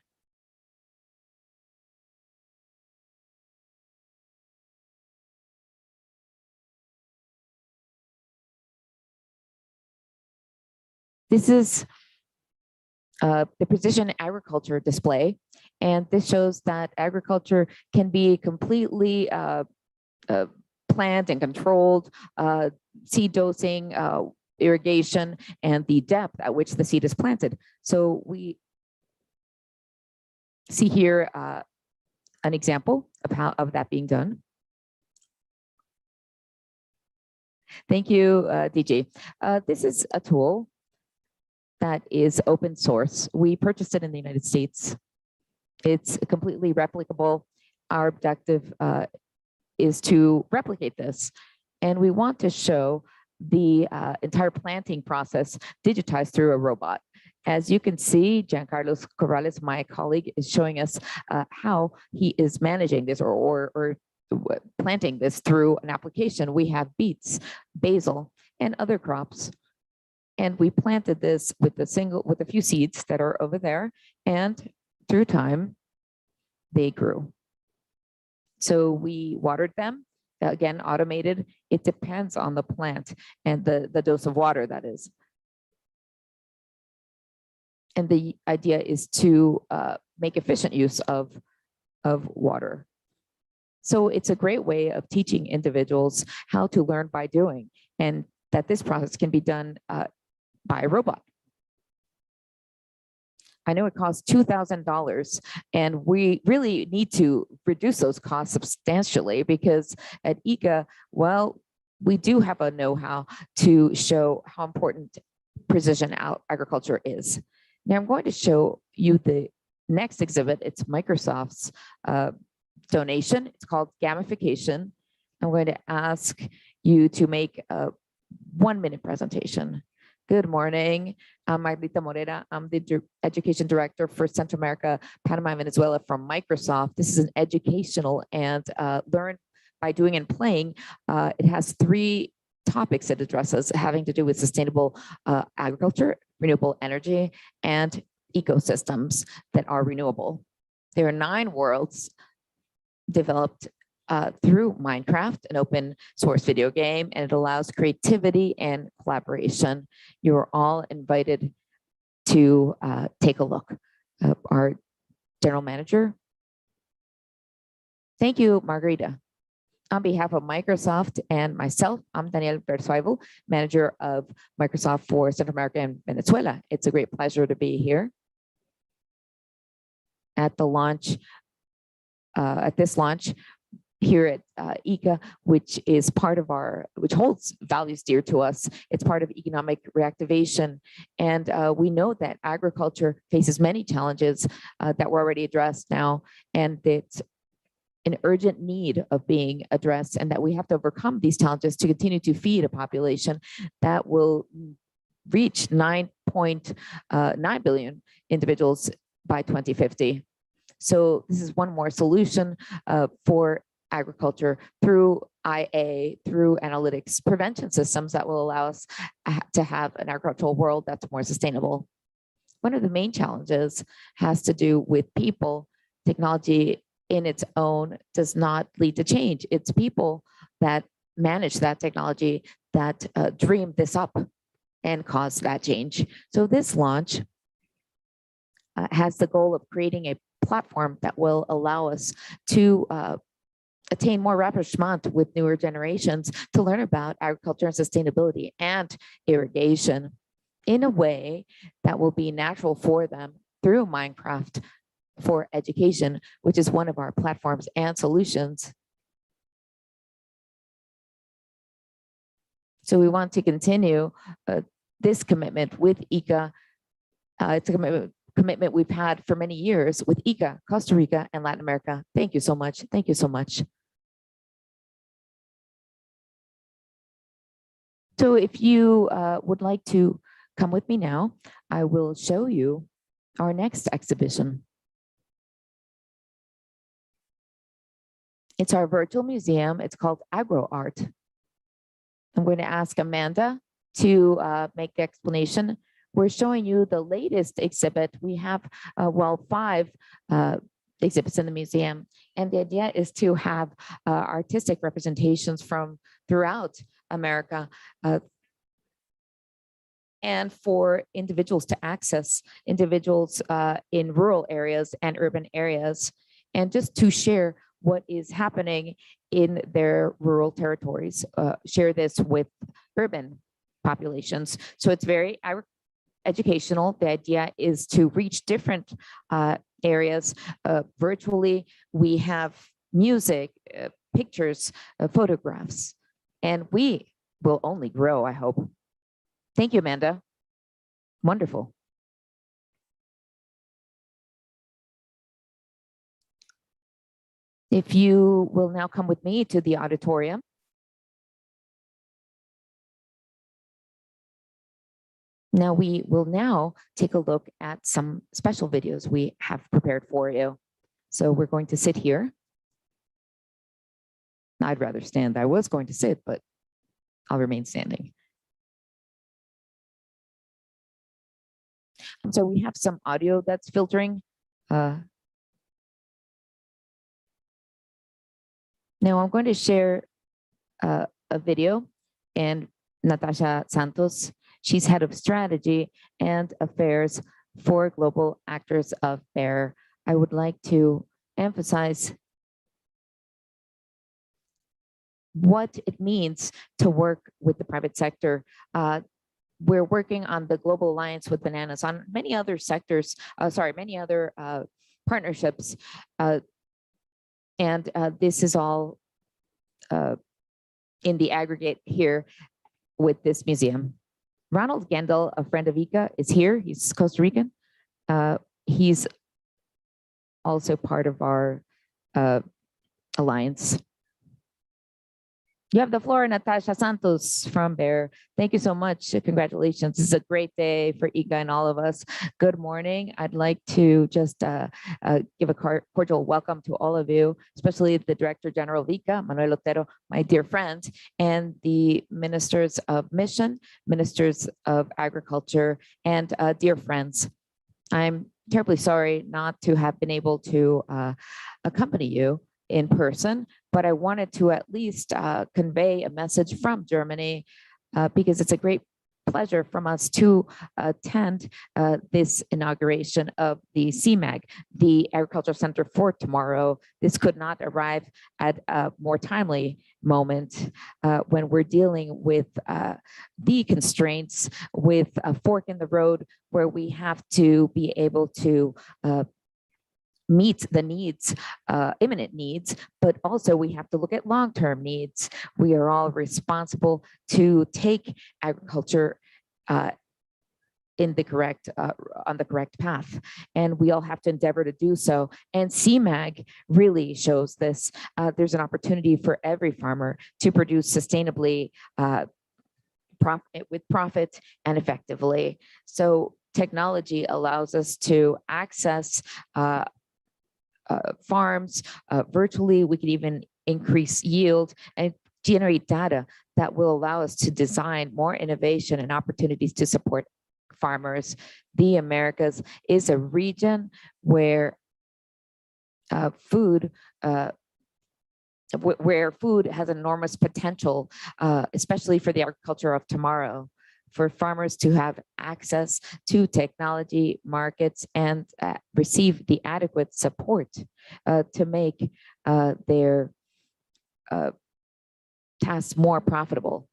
This is the precision agriculture display, and this shows that agriculture can be completely planned and controlled, seed dosing, irrigation, and the depth at which the seed is planted. So we see here an example of that being done. Thank you, DJ. This is a tool that is open source. We purchased it in the United States. It's completely replicable. Our objective is to replicate this. And we want to show the entire planting process digitized through a robot. As you can see, Giancarlo Corrales, my colleague, is showing us how he is managing this or planting this through an application. We have beets, basil, and other crops. And we planted this with a few seeds that are over there, and through time, they grew. So we watered them, again, automated. It depends on the plant and the dose of water, that is. And the idea is to make efficient use of water. So it's a great way of teaching individuals how to learn by doing, and that this process can be done by a robot. I know it costs $2,000, and we really need to reduce those costs substantially, because at IICA, well, we do have a know-how to show how important precision agriculture is. Now I'm going to show you the next exhibit. It's Microsoft's donation. It's called Gamification. I'm going to ask you to make a 1-minute presentation. Good morning. I'm Marlita Morera. I'm the Education Director for Central America, Panama, and Venezuela from Microsoft. This is an educational and learn by doing and playing. It has 3 topics it addresses, having to do with sustainable agriculture, renewable energy, and ecosystems that are renewable. There are 9 worlds developed through Minecraft, an open source video game, and it allows creativity and collaboration. You are all invited to take a look. Our general manager. Thank you, Margarita. On behalf of Microsoft and myself, I'm Daniel Persuival, manager of Microsoft for Central America and Venezuela. It's a great pleasure to be here at the launch. At this launch, here at IICA, which is part of which holds values dear to us. It's part of economic reactivation. And we know that agriculture faces many challenges that were already addressed now, and it's an urgent need of being addressed, and that we have to overcome these challenges to continue to feed a population that will reach 9.9 billion individuals by 2050. So this is one more solution for agriculture through IA, through analytics, prevention systems that will allow us to have an agricultural world that's more sustainable. One of the main challenges has to do with people. Technology in its own does not lead to change. It's people that manage that technology that dream this up and cause that change. So this launch has the goal of creating a platform that will allow us to attain more rapprochement with newer generations to learn about agriculture and sustainability and irrigation in a way that will be natural for them through Minecraft for education, which is one of our platforms and solutions. So we want to continue this commitment with IICA. It's a commitment we've had for many years with IICA, Costa Rica, and Latin America. Thank you so much. Thank you so much. So if you would like to come with me now, I will show you our next exhibition. It's our virtual museum. It's called Agro Art. I'm going to ask Amanda to make the explanation. We're showing you the latest exhibit. We have, 5 exhibits in the museum. And the idea is to have artistic representations from throughout America and for individuals to access, individuals in rural areas and urban areas, and just to share what is happening in their rural territories, share this with urban populations. So it's very educational. The idea is to reach different areas virtually. We have music, pictures, photographs, and we will only grow, I hope. Thank you, Amanda. Wonderful. If you will now come with me to the auditorium. Now we will now take a look at some special videos we have prepared for you. So we're going to sit here. I'd rather stand. I was going to sit, but I'll remain standing. So we have some audio that's filtering. Now I'm going to share a video, and Natasha Santos, she's head of strategy and affairs for global actors of FAIR. I would like to emphasize what it means to work with the private sector. We're working on the Global Alliance with Bananas, on many other sectors, many other partnerships. And this is all in the aggregate here with this museum. Ronald Gendel, a friend of IICA, is here. He's Costa Rican. He's also part of our alliance. You have the floor, Natasha Santos from BEAR. Thank you so much. Congratulations. This is a great day for IICA and all of us. Good morning. I'd like to just give a cordial welcome to all of you, especially the Director General of IICA, Manuel, Thero, my dear friend, and the Ministers of Mission, Ministers of Agriculture, and dear friends. I'm terribly sorry not to have been able to accompany you in person, but I wanted to at least convey a message from Germany because it's a great pleasure from us to attend this inauguration of the CIMAG, the Agricultural Center for Tomorrow. This could not arrive at a more timely moment when we're dealing with the constraints, with a fork in the road where we have to be able to meet the needs, imminent needs, but also we have to look at long-term needs. We are all responsible to take agriculture in the correct, on the correct path. And we all have to endeavor to do so. And CIMAG really shows this. There's an opportunity for every farmer to produce sustainably, with profit and effectively. So technology allows us to access farms virtually. We can even increase yield and generate data that will allow us to design more innovation and opportunities to support farmers. The Americas is a region where food has enormous potential, especially for the agriculture of tomorrow, for farmers to have access to technology markets and receive the adequate support to make their tasks more profitable.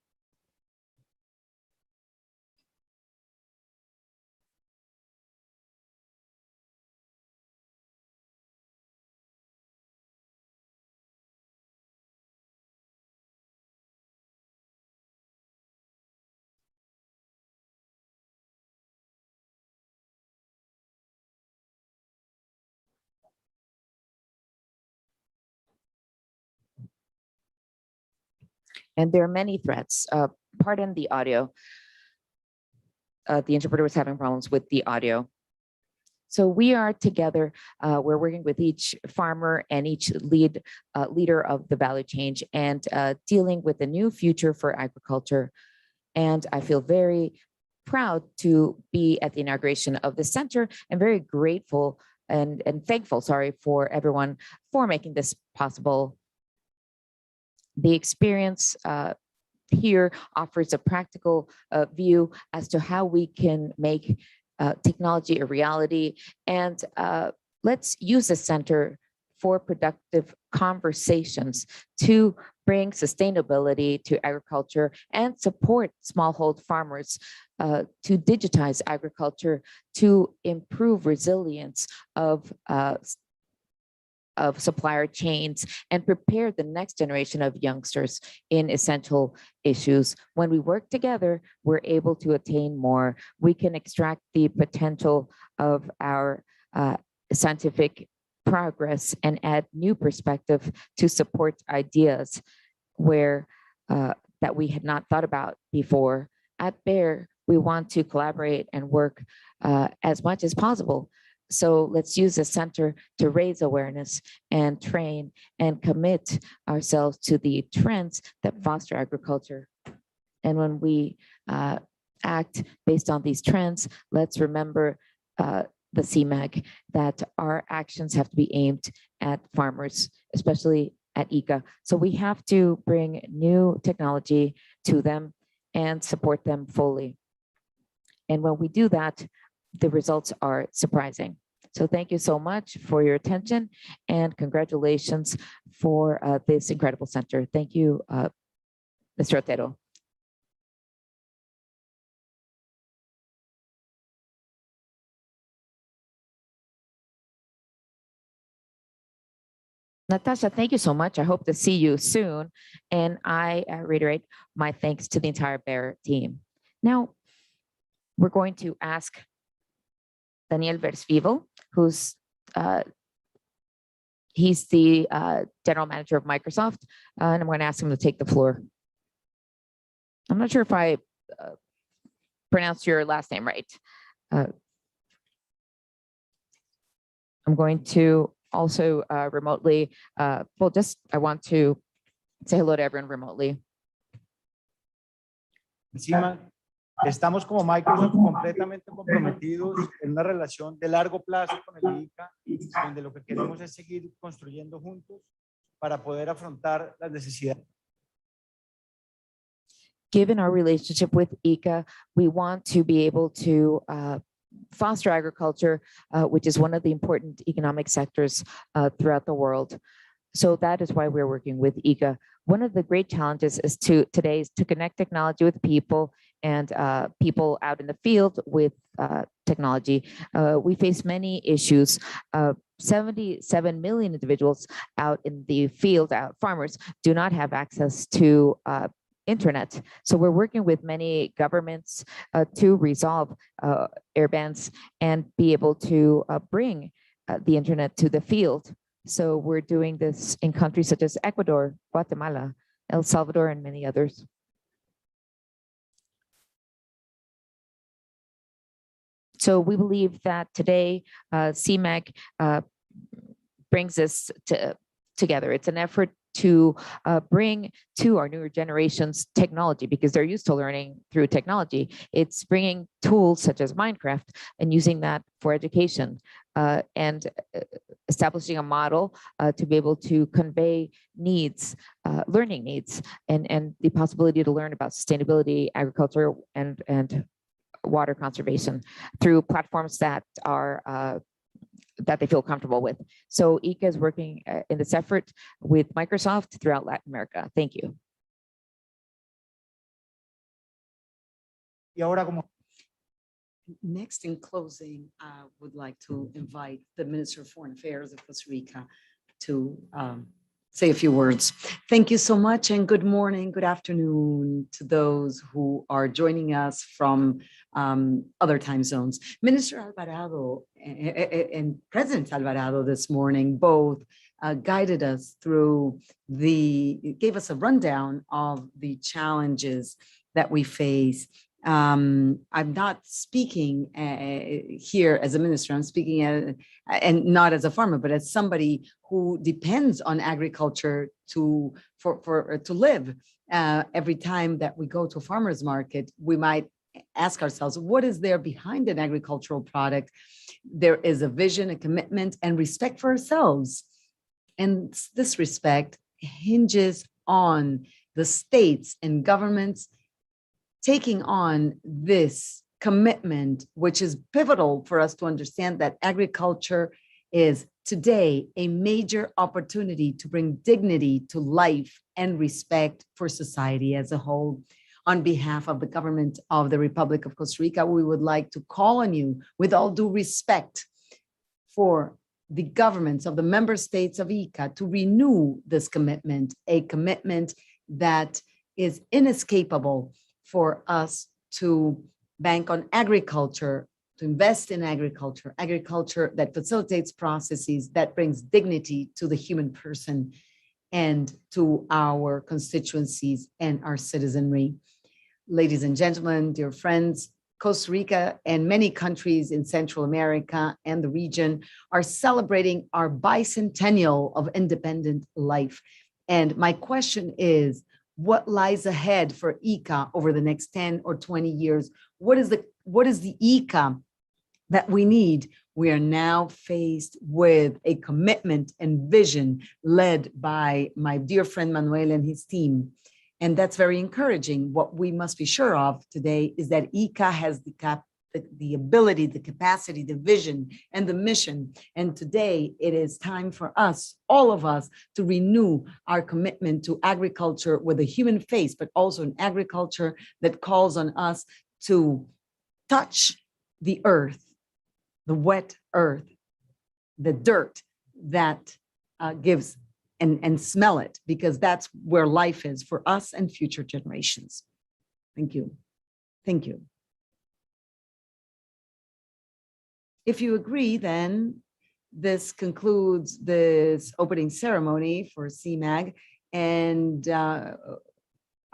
And there are many threats. Pardon the audio. The interpreter was having problems with the audio. So we are together, we're working with each farmer and each leader of the value chain and dealing with a new future for agriculture. And I feel very proud to be at the inauguration of the center and very grateful and thankful, for everyone for making this possible. The experience here offers a practical view as to how we can make technology a reality. And let's use the center for productive conversations to bring sustainability to agriculture and support smallholder farmers to digitize agriculture, to improve resilience of supplier chains and prepare the next generation of youngsters in essential issues. When we work together, we're able to attain more. We can extract the potential of our scientific progress and add new perspective to support ideas where that we had not thought about before. At Bayer, we want to collaborate and work as much as possible. So let's use the center to raise awareness and train and commit ourselves to the trends that foster agriculture. And when we act based on these trends, let's remember the CIMAG, that our actions have to be aimed at farmers, especially at IICA. So we have to bring new technology to them and support them fully. And when we do that, the results are surprising. So thank you so much for your attention and congratulations for this incredible center. Thank you, Mr. Thero. Natasha, thank you so much. I hope to see you soon. And I reiterate my thanks to the entire Bayer team. Now, we're going to ask Daniel Versvivo, who's he's the general manager of Microsoft, and I'm going to ask him to take the floor. I'm not sure if I pronounced your last name right. I'm going to also remotely, I want to say hello to everyone remotely. Encima, estamos como Microsoft completamente comprometidos en una relación de largo plazo con el IICA, donde lo que queremos es seguir construyendo juntos para poder afrontar las necesidades. Given our relationship with IICA, we want to be able to foster agriculture, which is one of the important economic sectors throughout the world. So that is why we're working with IICA. One of the great challenges is today is to connect technology with people and people out in the field with technology. We face many issues. 77 million individuals out in the field, farmers, do not have access to internet. So we're working with many governments to resolve air bans and be able to bring the internet to the field. So we're doing this in countries such as Ecuador, Guatemala, El Salvador, and many others. So we believe that today CIMAG brings us together. It's an effort to bring to our newer generations technology, because they're used to learning through technology. It's bringing tools such as Minecraft and using that for education, and establishing a model to be able to convey needs, learning needs, and the possibility to learn about sustainability, agriculture, and water conservation through platforms that are that they feel comfortable with. So IICA is working in this effort with Microsoft throughout Latin America. Thank you. Y ahora, como Next, in closing, I would like to invite the Minister of Foreign Affairs of Costa Rica to say a few words. Thank you so much, and good morning, good afternoon to those who are joining us from other time zones. Minister Alvarado and President Alvarado this morning both guided us through gave us a rundown of the challenges that we face. I'm not speaking here as a minister. I'm speaking and not as a farmer, but as somebody who depends on agriculture to live. Every time that we go to a farmer's market, we might ask ourselves, what is there behind an agricultural product? There is a vision, a commitment, and respect for ourselves. And this respect hinges on the states and governments taking on this commitment, which is pivotal for us to understand that agriculture is today a major opportunity to bring dignity to life and respect for society as a whole. On behalf of the government of the Republic of Costa Rica, we would like to call on you, with all due respect for the governments of the member states of IICA, to renew this commitment, a commitment that is inescapable for us to bank on agriculture, to invest in agriculture, agriculture that facilitates processes, that brings dignity to the human person and to our constituencies and our citizenry. Ladies and gentlemen, dear friends, Costa Rica and many countries in Central America and the region are celebrating our bicentennial of independent life. And my question is, what lies ahead for IICA over the next 10 or 20 years? What is the IICA that we need? We are now faced with a commitment and vision led by my dear friend Manuel and his team. And that's very encouraging. What we must be sure of today is that IICA has the ability, the capacity, the vision, and the mission. And today it is time for us, all of us, to renew our commitment to agriculture with a human face, but also an agriculture that calls on us to touch the earth, the wet earth, the dirt that gives and smell it, because that's where life is for us and future generations. Thank you. Thank you. If you agree, then this concludes this opening ceremony for CIMAG, and I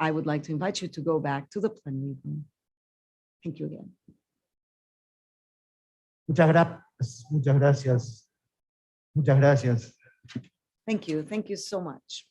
would like to invite you to go back to the plenary room. Thank you again. muchas gracias, muchas gracias, muchas gracias. Thank you. Thank you so much.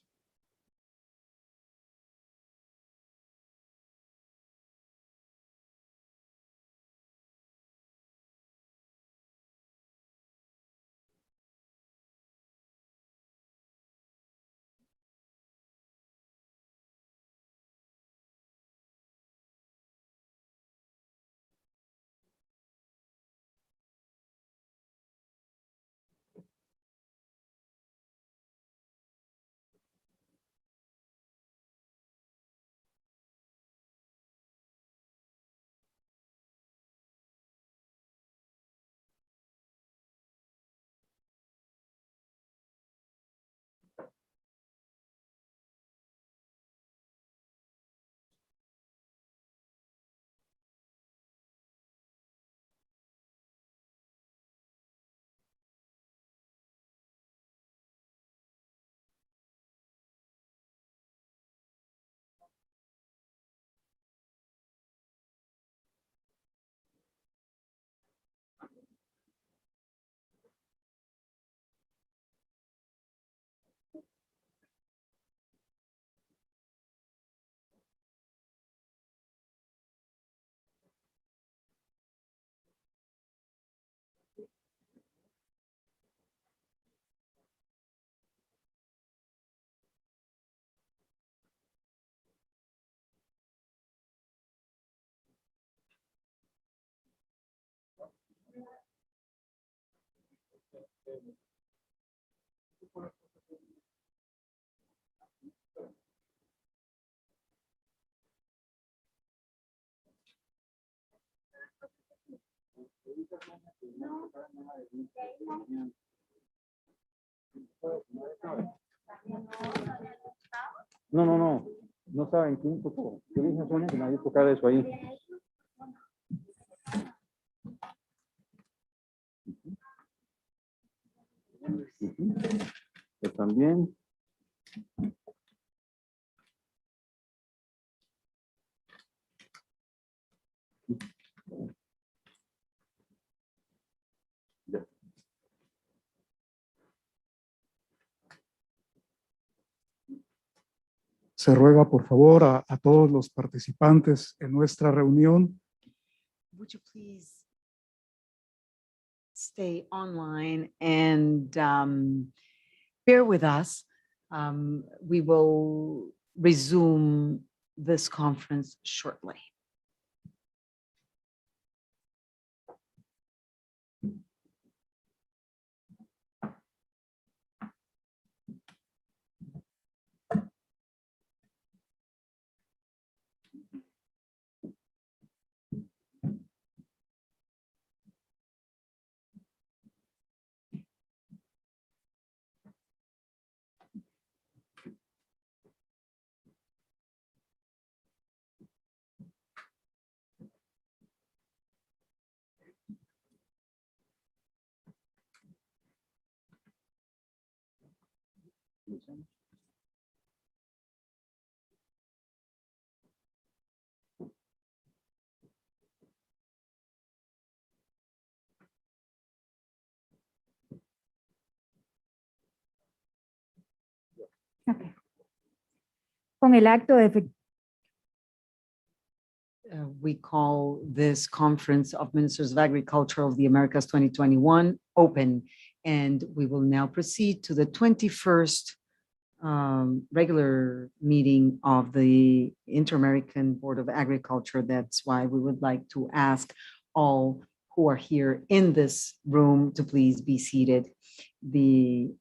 No saben quién tocó. Yo dije a Sonia que nadie tocara eso ahí. Yo también. Ya. Se ruega, por favor, a todos los participantes en nuestra reunión Would you please stay online and bear with us? We will resume this conference shortly. Ok. Con el acto de We call this Conference of Ministers of Agriculture of the Americas 2021 open, and we will now proceed to the 21st regular meeting of the Inter-American Board of Agriculture. That's why we would like to ask all who are here in this room to please be seated. We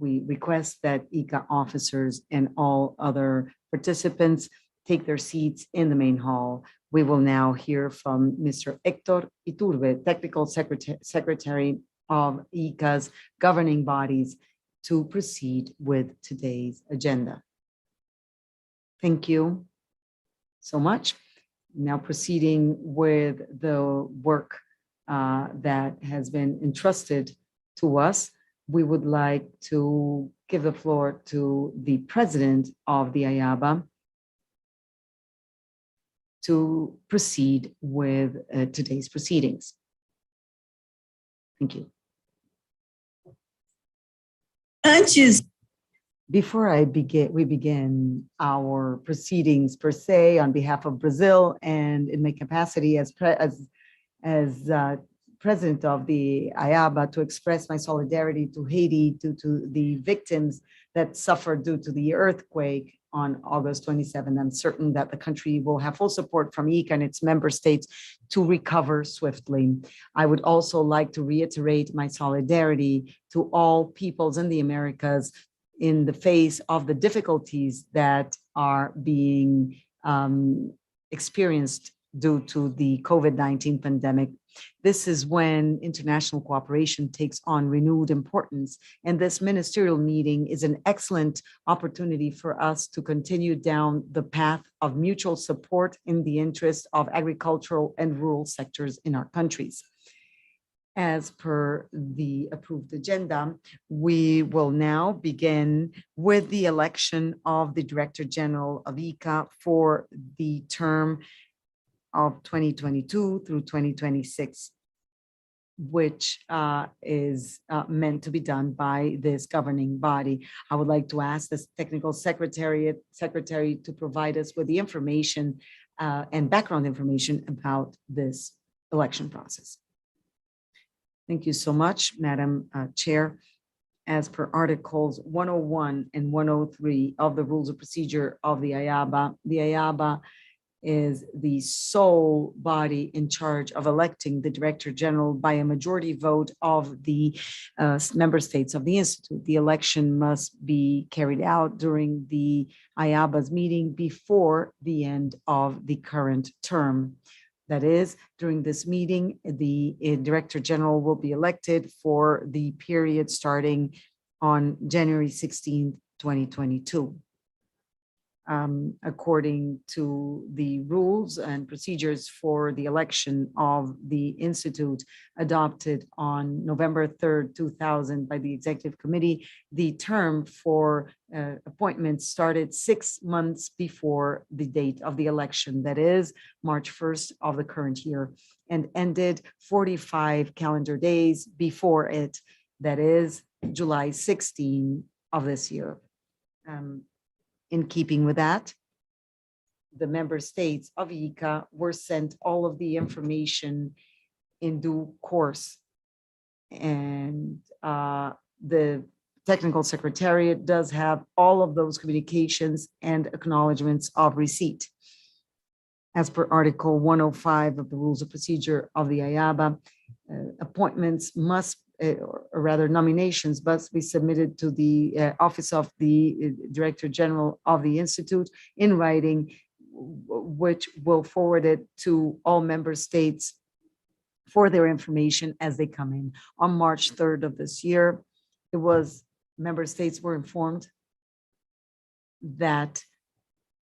request that IICA officers and all other participants take their seats in the main hall. We will now hear from Mr. Héctor Iturbe, Technical Secretary of IICA's governing bodies, to proceed with today's agenda. Thank you so much. Now proceeding with the work that has been entrusted to us, we would like to give the floor to the president of the IABA to proceed with today's proceedings. Thank you. Before we begin our proceedings per se on behalf of Brazil and in my capacity as president of the IABA, to express my solidarity to Haiti due to the victims that suffered due to the earthquake on August 27. I'm certain that the country will have full support from IICA and its member states to recover swiftly. I would also like to reiterate my solidarity to all peoples in the Americas in the face of the difficulties that are being experienced due to the COVID-19 pandemic. This is when international cooperation takes on renewed importance, and this ministerial meeting is an excellent opportunity for us to continue down the path of mutual support in the interest of agricultural and rural sectors in our countries. As per the approved agenda, we will now begin with the election of the Director General of IICA for the term of 2022 through 2026, which is meant to be done by this governing body. I would like to ask the technical secretary to provide us with the information and background information about this election process. Thank you so much, Madam Chair. As per Articles 101 and 103 of the Rules of Procedure of the IABA is the sole body in charge of electing the Director General by a majority vote of the member states of the Institute. The election must be carried out during the IABA's meeting before the end of the current term. That is, during this meeting, the Director General will be elected for the period starting on January 16th, 2022. According to the rules and procedures for the election of the Institute adopted on November 3rd, 2000 by the Executive Committee, the term for appointments started 6 months before the date of the election, that is March 1st of the current year, and ended 45 calendar days before it, that is July 16 of this year. In keeping with that, the member states of IICA were sent all of the information in due course. And the technical secretariat does have all of those communications and acknowledgements of receipt. As per Article 105 of the Rules of Procedure of the IABA, appointments must, or rather nominations must be submitted to the Office of the Director General of the Institute in writing, which will forward it to all member states for their information as they come in. On March 3rd of this year, member states were informed that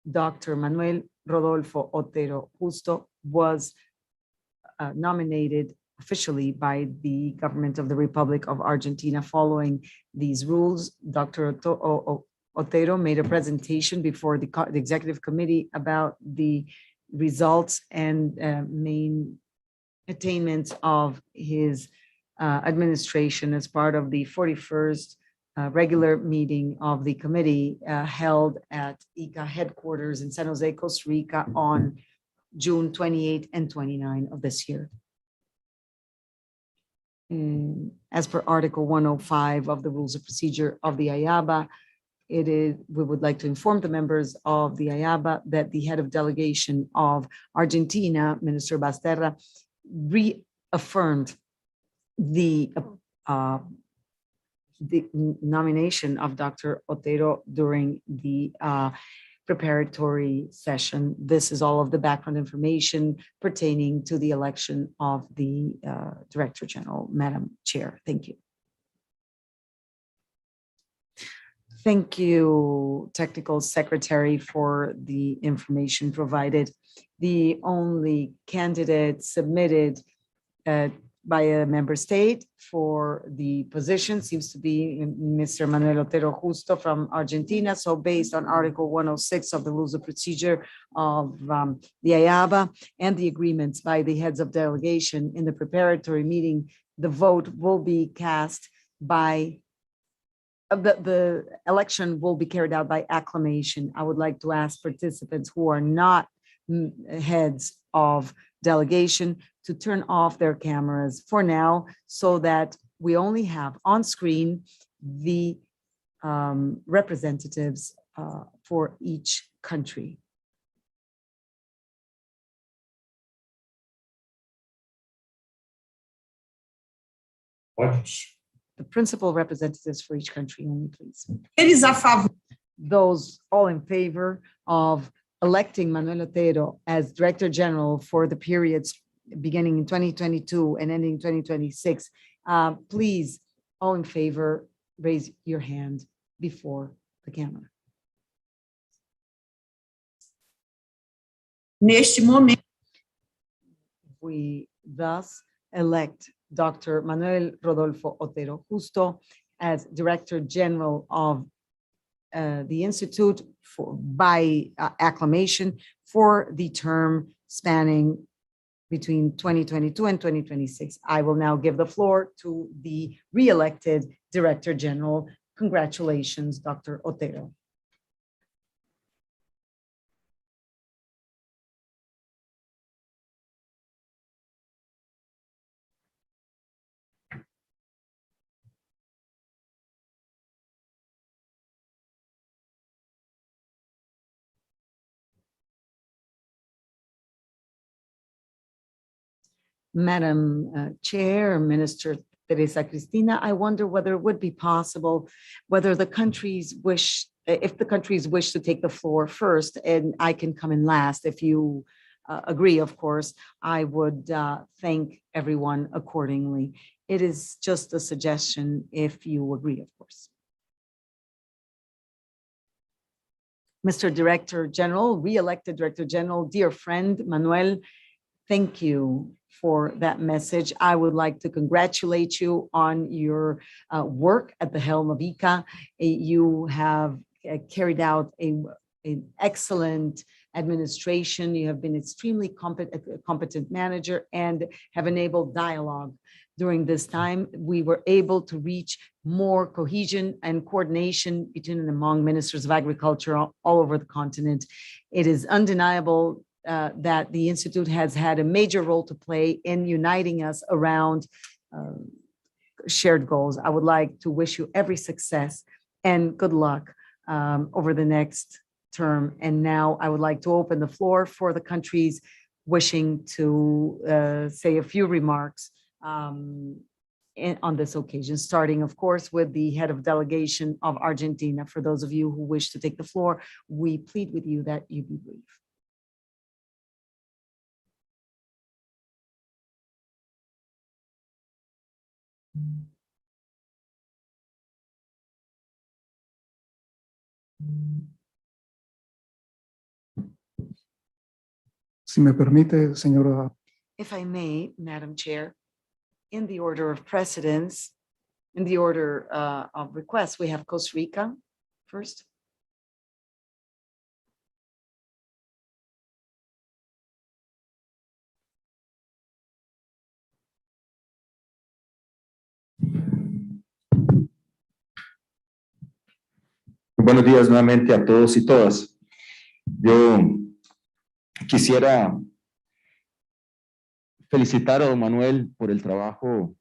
Dr. Manuel Rodolfo Otero Justo was nominated officially by the government of the Republic of Argentina. Following these rules, Dr. Otero made a presentation before the Executive Committee about the results and main attainments of his administration as part of the 41st regular meeting of the committee held at IICA headquarters in San Jose, Costa Rica on June 28 and 29 of this year. As per Article 105 of the Rules of Procedure of the IABA, we would like to inform the members of the IABA that the head of delegation of Argentina, Minister Basterra, reaffirmed the nomination of Dr. Otero during the preparatory session. This is all of the background information pertaining to the election of the Director General. Madam Chair, thank you. Thank you, Technical Secretary, for the information provided. The only candidate submitted by a member state for the position seems to be Mr. Manuel Otero Justo from Argentina. So based on Article 106 of the Rules of Procedure of the IABA and the agreements by the heads of delegation in the preparatory meeting, the vote will be cast by the election will be carried out by acclamation. I would like to ask participants who are not heads of delegation to turn off their cameras for now, so that we only have on screen the representatives for each country. The principal representatives for each country only, please. Those all in favor of electing Manuel Otero as Director General for the periods beginning in 2022 and ending in 2026, please, all in favor, raise your hand before the camera. Neste momento, we thus elect Dr. Manuel Rodolfo Otero Justo as Director General of the Institute by acclamation for the term spanning between 2022 and 2026. I will now give the floor to the re-elected Director General. Congratulations, Dr. Otero. Madam Chair, Minister Teresa Cristina, I wonder whether it would be possible, whether the countries wish, if the countries wish to take the floor first, and I can come in last if you agree, of course, I would thank everyone accordingly. It is just a suggestion if you agree, of course. Mr. Director General, re-elected Director General, dear friend Manuel, thank you for that message. I would like to congratulate you on your work at the helm of IICA. You have carried out an excellent administration. You have been extremely competent manager and have enabled dialogue. During this time, we were able to reach more cohesion and coordination between and among ministers of agriculture all over the continent. It is undeniable that the Institute has had a major role to play in uniting us around shared goals. I would like to wish you every success and good luck over the next term. And now I would like to open the floor for the countries wishing to say a few remarks on this occasion, starting, of course, with the head of delegation of Argentina. For those of you who wish to take the floor, we plead with you that you be brief. Si me permite, señora. If I may, Madam Chair, in the order of precedence, in the order of requests, we have Costa Rica first. Buenos días nuevamente a todos y todas. Yo quisiera felicitar a don Manuel por el trabajo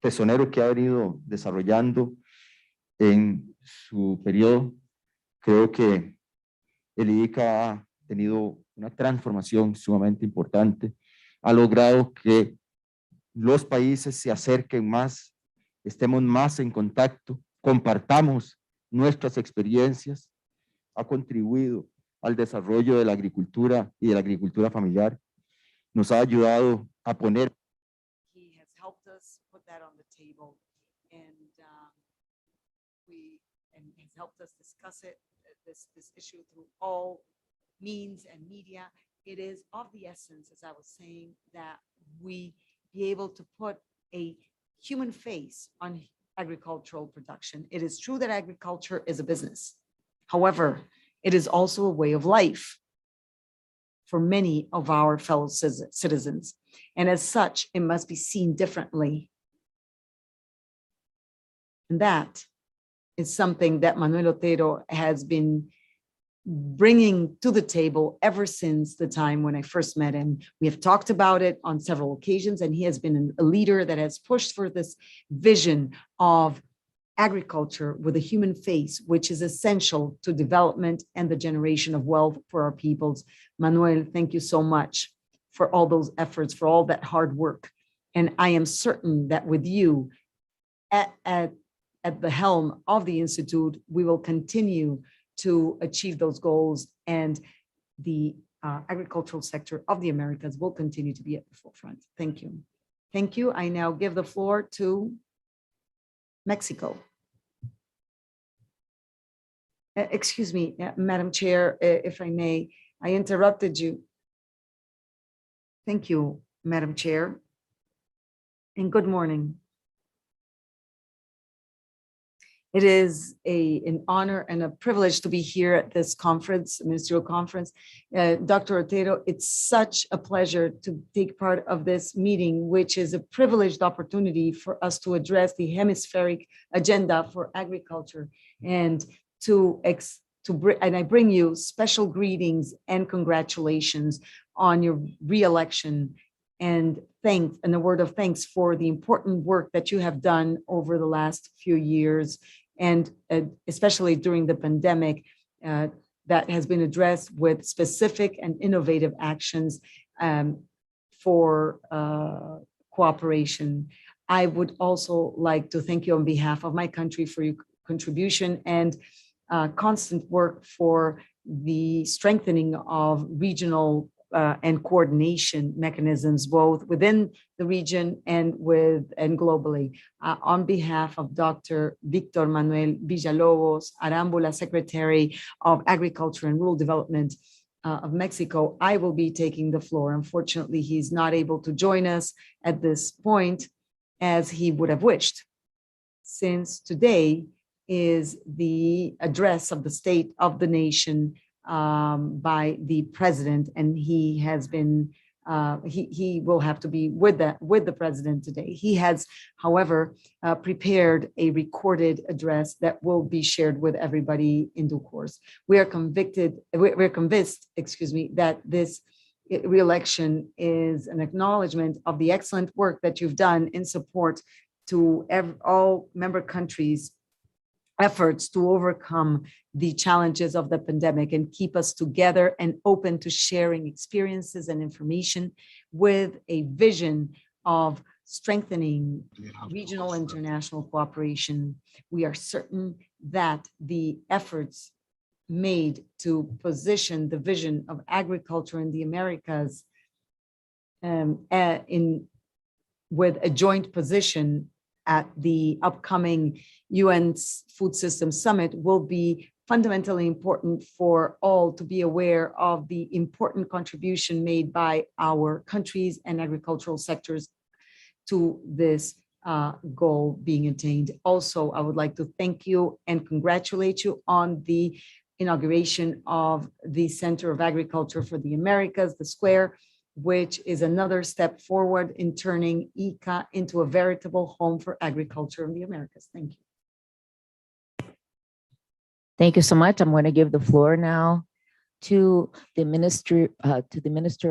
tesonero que ha venido desarrollando en su periodo. Creo que el IICA ha tenido una transformación sumamente importante. Ha logrado que los países se acerquen más, estemos más en contacto, compartamos nuestras experiencias, ha contribuido al desarrollo de la agricultura y de la agricultura familiar, nos ha ayudado a poner. He has helped us put that on the table, and has helped us discuss it, this issue through all means and media. It is of the essence, as I was saying, that we be able to put a human face on agricultural production. It is true that agriculture is a business. However, it is also a way of life for many of our fellow citizens. And as such, it must be seen differently. And that is something that Manuel Thero has been bringing to the table ever since the time when I first met him. We have talked about it on several occasions, and he has been a leader that has pushed for this vision of agriculture with a human face, which is essential to development and the generation of wealth for our peoples. Manuel, thank you so much for all those efforts, for all that hard work. And I am certain that with you at the helm of the Institute, we will continue to achieve those goals, and the agricultural sector of the Americas will continue to be at the forefront. Thank you. Thank you. I now give the floor to Mexico. Excuse me, Madam Chair, if I may, I interrupted you. Thank you, Madam Chair, and good morning. It is an honor and a privilege to be here at this conference, ministerial conference. Dr. Thero, it's such a pleasure to take part of this meeting, which is a privileged opportunity for us to address the hemispheric agenda for agriculture, and I bring you special greetings and congratulations on your re-election, and a word of thanks for the important work that you have done over the last few years, and especially during the pandemic, that has been addressed with specific and innovative actions for cooperation. I would also like to thank you on behalf of my country for your contribution and constant work for the strengthening of regional and coordination mechanisms, both within the region and globally. On behalf of Dr. Victor Manuel Villalobos Arambula, Secretary of Agriculture and Rural Development of Mexico, I will be taking the floor. Unfortunately, he's not able to join us at this point as he would have wished, since today is the address of the State of the Nation by the president, and he has been he will have to be with the president today. He has, however, prepared a recorded address that will be shared with everybody in due course. We're convinced, excuse me, that this re-election is an acknowledgement of the excellent work that you've done in support to all member countries' efforts to overcome the challenges of the pandemic and keep us together and open to sharing experiences and information with a vision of strengthening regional and international cooperation. We are certain that the efforts made to position the vision of agriculture in the Americas with a joint position at the upcoming UN Food System Summit will be fundamentally important for all to be aware of the important contribution made by our countries and agricultural sectors to this goal being attained. Also, I would like to thank you and congratulate you on the inauguration of the Center of Agriculture for the Americas, the Square, which is another step forward in turning IICA into a veritable home for agriculture in the Americas. Thank you. Thank you so much. I'm going to give the floor now to the Minister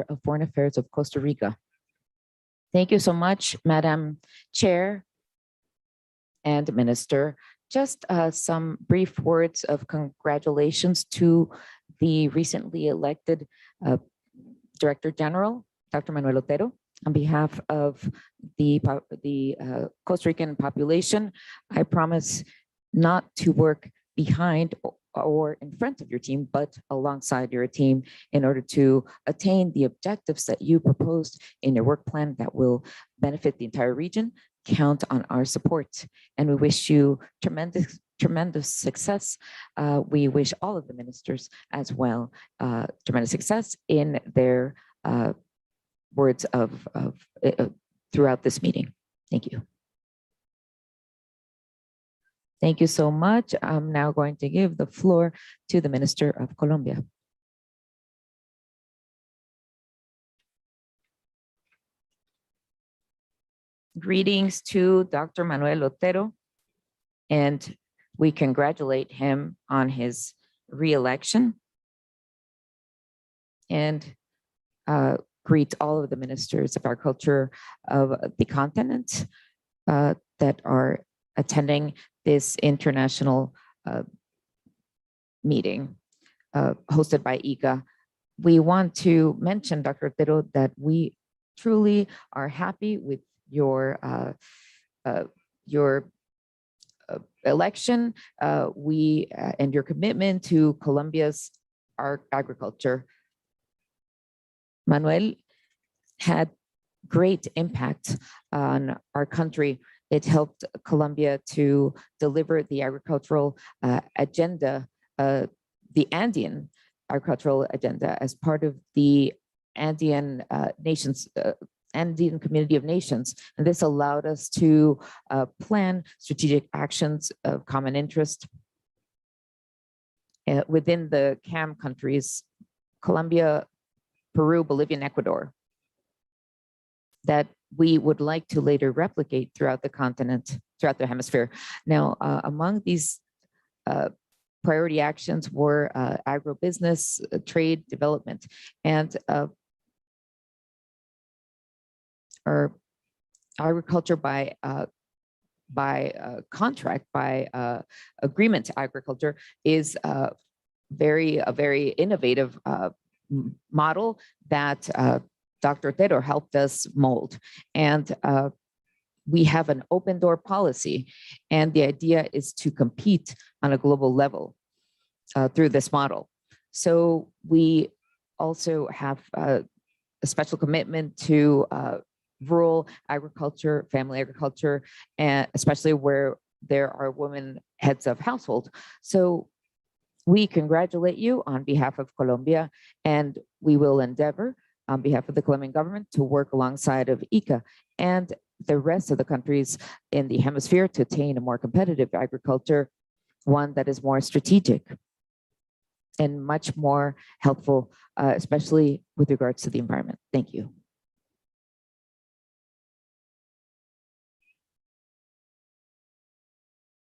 of Foreign Affairs of Costa Rica. Thank you so much, Madam Chair and Minister. Just some brief words of congratulations to the recently elected Director General, Dr. Manuel Thero. On behalf of the Costa Rican population, I promise not to work behind or in front of your team, but alongside your team in order to attain the objectives that you proposed in your work plan that will benefit the entire region. Count on our support, and we wish you tremendous success. We wish all of the ministers as well tremendous success in their words of throughout this meeting. Thank you. Thank you so much. I'm now going to give the floor to the Minister of Colombia. Greetings to Dr. Manuel Otero, and we congratulate him on his re-election and greet all of the ministers of agriculture of the continent that are attending this international meeting hosted by IICA. We want to mention, Dr. Otero, that we truly are happy with your election, and your commitment to Colombia's agriculture. Manuel had great impact on our country. It helped Colombia to deliver the agricultural agenda, the Andean agricultural agenda, as part of the Andean Andean Community of Nations. And this allowed us to plan strategic actions of common interest within the CAM countries, Colombia, Peru, Bolivia, and Ecuador, that we would like to later replicate throughout the continent, throughout the hemisphere. Now, among these priority actions were agribusiness, trade, development, and our agriculture by contract, by agreement to agriculture is a very innovative model that Dr. Thero helped us mold. And we have an open door policy, and the idea is to compete on a global level through this model. So we also have a special commitment to rural agriculture, family agriculture, and especially where there are women heads of household. So we congratulate you on behalf of Colombia, and we will endeavor on behalf of the Colombian government to work alongside of IICA and the rest of the countries in the hemisphere to attain a more competitive agriculture, one that is more strategic and much more helpful, especially with regards to the environment. Thank you.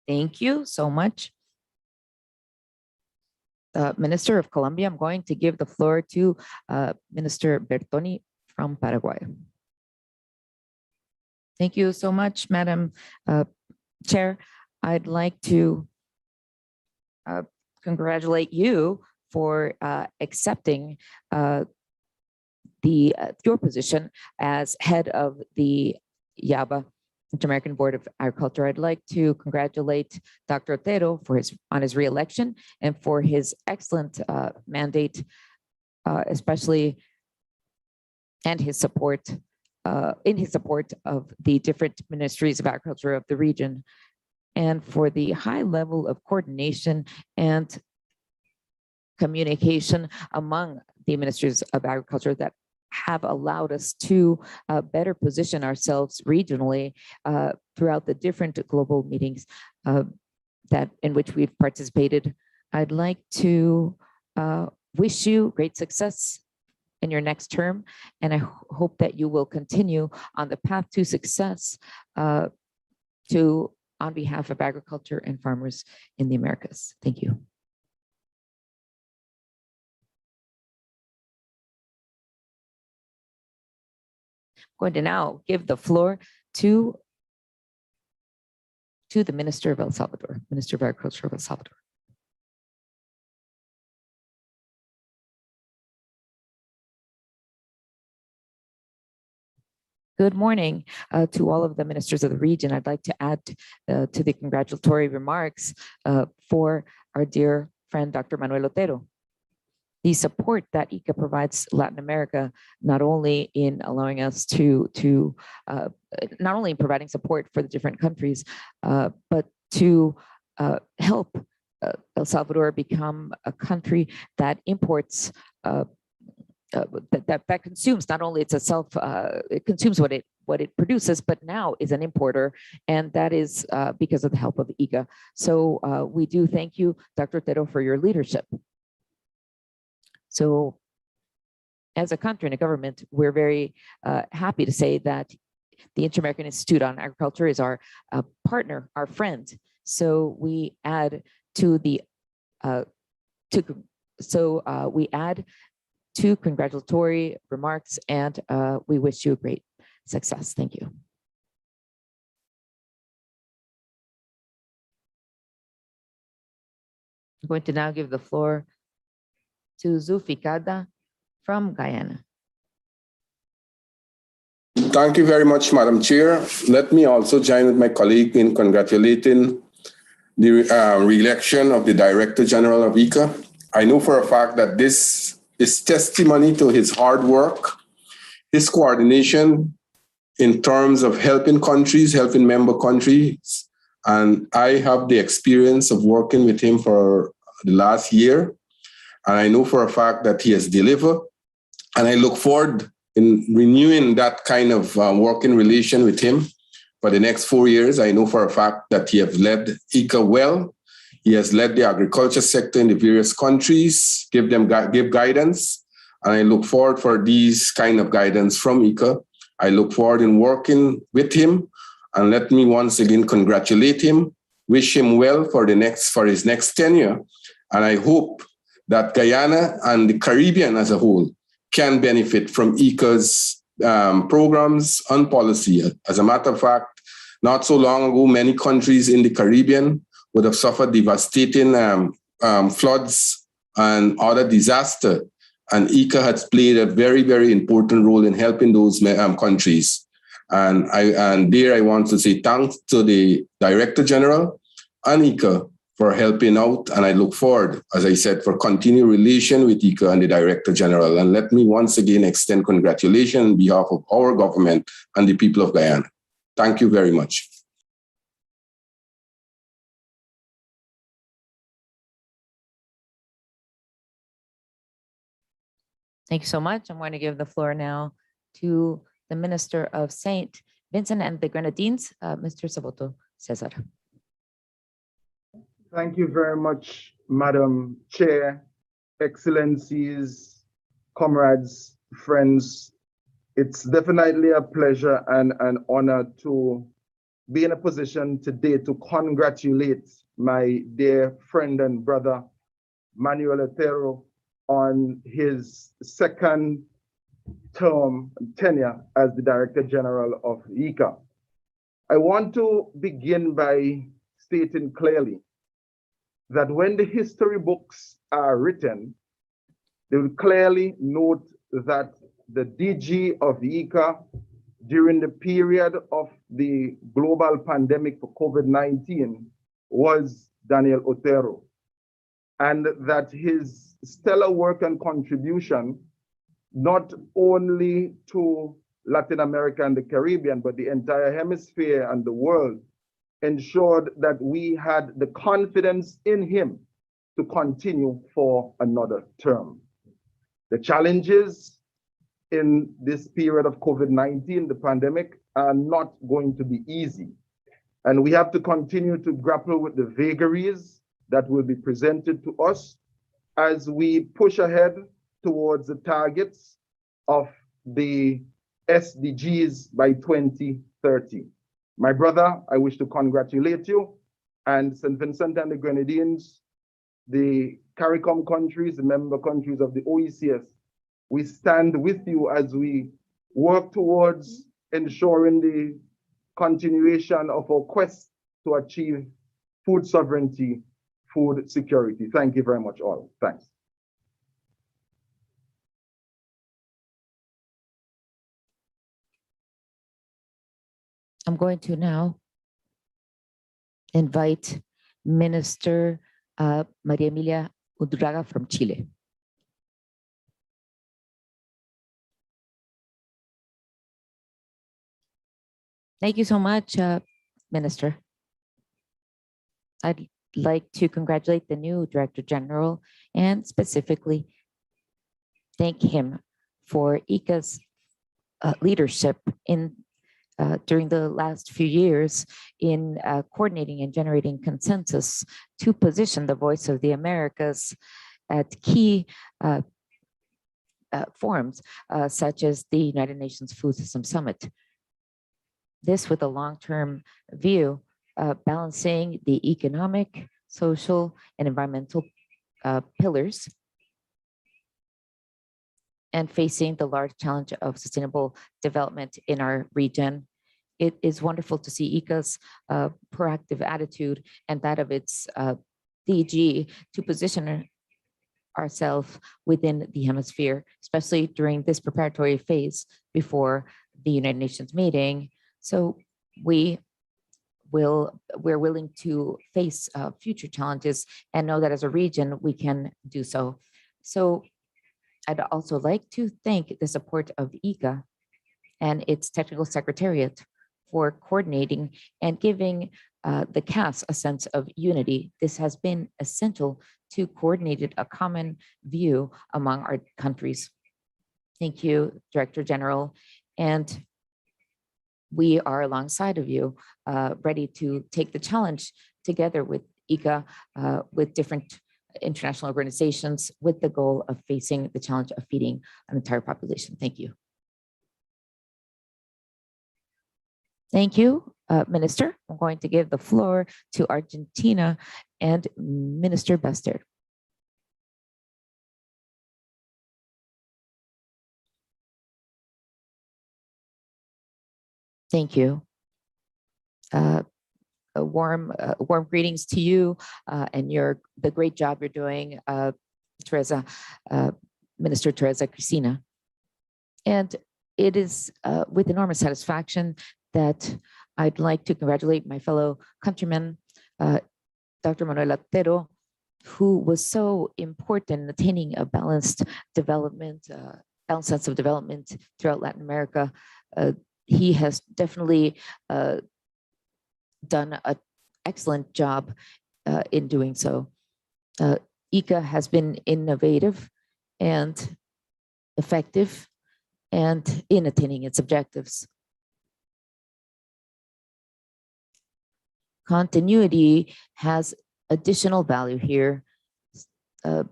Thank you so much. Minister of Colombia, I'm going to give the floor to Minister Bertoni from Paraguay. Thank you so much, Madam Chair. I'd like to congratulate you for accepting your position as head of the IABA, Inter-American Board of Agriculture. I'd like to congratulate Dr. Thero on his re-election and for his excellent mandate, especially and his support in his support of the different ministries of agriculture of the region, and for the high level of coordination and communication among the ministries of agriculture that have allowed us to better position ourselves regionally throughout the different global meetings in which we've participated. I'd like to wish you great success in your next term, and I hope that you will continue on the path to success on behalf of agriculture and farmers in the Americas. Thank you. I'm going to now give the floor to the Minister of El Salvador, Minister of Agriculture of El Salvador. Good morning to all of the ministers of the region. I'd like to add to the congratulatory remarks for our dear friend, Dr. Manuel Thero. The support that IICA provides Latin America, not only in allowing us not only in providing support for the different countries, but to help El Salvador become a country that imports that consumes not only itself, it consumes what it produces, but now is an importer, and that is because of the help of IICA. So we do thank you, Dr. Thero, for your leadership. So as a country and a government, we're very happy to say that the Inter-American Institute on Agriculture is our partner, our friend. So we add to the two congratulatory remarks, and we wish you a great success. Thank you. I'm going to now give the floor to Zufikada from Guyana. Thank you very much, Madam Chair. Let me also join with my colleague in congratulating the re-election of the Director General of IICA. I know for a fact that this is testimony to his hard work, his coordination in terms of helping countries, helping member countries. And I have the experience of working with him for the last year. And I know for a fact that he has delivered. And I look forward in renewing that kind of working relation with him for the next 4 years. I know for a fact that he has led IICA well. He has led the agriculture sector in the various countries, give guidance. And I look forward for these kind of guidance from IICA. I look forward in working with him. And let me once again congratulate him, wish him well for his next tenure. And I hope that Guyana and the Caribbean as a whole can benefit from IICA's programs and policy. As a matter of fact, not so long ago, many countries in the Caribbean would have suffered devastating floods and other disaster. And IICA has played a very, very important role in helping those countries. And there I want to say thanks to the Director General and IICA for helping out. And I look forward, as I said, for continued relation with IICA and the Director General. And let me once again extend congratulations on behalf of our government and the people of Guyana. Thank you very much. Thank you so much. I'm going to give the floor now to the Minister of St. Vincent and the Grenadines, Mr. Saboto Cesar. Thank you very much, Madam Chair, Excellencies, comrades, friends. It's definitely a pleasure and an honor to be in a position today to congratulate my dear friend and brother, Manuel Thero, on his second term tenure as the Director General of IICA. I want to begin by stating clearly that when the history books are written, they will clearly note that the DG of IICA during the period of the global pandemic for COVID-19 was Daniel Otero, and that his stellar work and contribution, not only to Latin America and the Caribbean, but the entire hemisphere and the world, ensured that we had the confidence in him to continue for another term. The challenges in this period of COVID-19, the pandemic, are not going to be easy. And we have to continue to grapple with the vagaries that will be presented to us as we push ahead towards the targets of the SDGs by 2030. My brother, I wish to congratulate you, and St. Vincent and the Grenadines, the CARICOM countries, the member countries of the OECS, we stand with you as we work towards ensuring the continuation of our quest to achieve food sovereignty, food security. Thank you very much all. Thanks. I'm going to now invite Minister Maria Emilia Undurraga from Chile. Thank you so much, Minister. I'd like to congratulate the new Director General and specifically thank him for IICA's leadership in during the last few years in coordinating and generating consensus to position the voice of the Americas at key forums, such as the United Nations Food System Summit. This with a long-term view, balancing the economic, social, and environmental pillars, and facing the large challenge of sustainable development in our region. It is wonderful to see IICA's proactive attitude and that of its DG to position ourselves within the hemisphere, especially during this preparatory phase before the United Nations meeting. So we're willing to face future challenges and know that as a region we can do so. So I'd also like to thank the support of IICA and its technical secretariat for coordinating and giving the CAS a sense of unity. This has been essential to coordinate a common view among our countries. Thank you, Director General. And we are alongside of you, ready to take the challenge together with IICA, with different international organizations, with the goal of facing the challenge of feeding an entire population. Thank you. Thank you, Minister. I'm going to give the floor to Argentina and Minister Bester. Thank you. Warm greetings to you and the great job you're doing, Teresa. Minister Teresa Cristina. And it is with enormous satisfaction that I'd like to congratulate my fellow countryman, Dr. Manuel, who was so important in attaining a balanced development, balanced sense of development throughout Latin America. He has definitely done an excellent job in doing so. IICA has been innovative and effective and in attaining its objectives. Continuity has additional value here,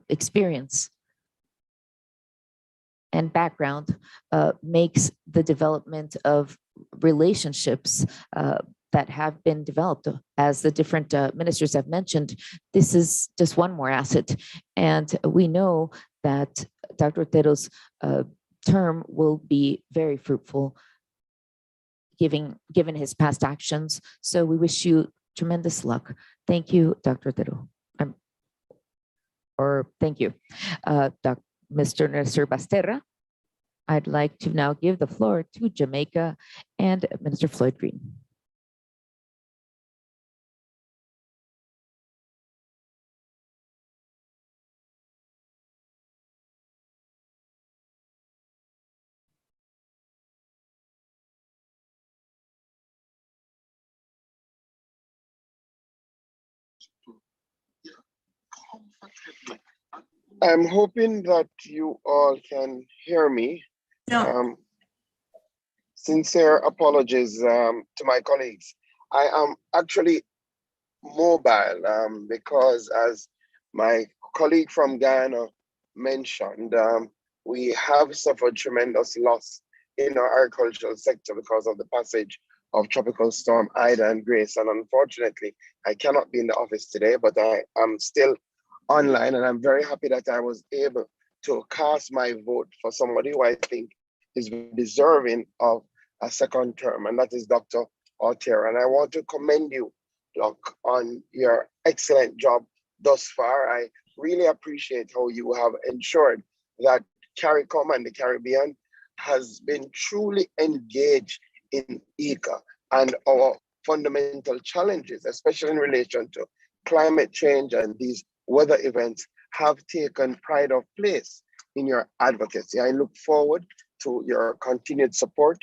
experience and background makes the development of relationships that have been developed. As the different ministers have mentioned, this is just one more asset. And we know that Dr. Thero's term will be very fruitful, given his past actions. So we wish you tremendous luck. Thank you, Dr. Thero. Thank you, Mr. Nasser Basterra. I'd like to now give the floor to Jamaica and Minister Floyd Green. I'm hoping that you all can hear me. Sincere apologies to my colleagues. I am actually mobile because, as my colleague from Ghana mentioned, we have suffered tremendous loss in our agricultural sector because of the passage of Tropical Storm Ida and Grace. And unfortunately, I cannot be in the office today, but I am still online, and I'm very happy that I was able to cast my vote for somebody who I think is deserving of a second term, and that is Dr. Thero. And I want to commend you, Doc, on your excellent job thus far. I really appreciate how you have ensured that CARICOM and the Caribbean has been truly engaged in IICA and our fundamental challenges, especially in relation to climate change and these weather events, have taken pride of place in your advocacy. I look forward to your continued support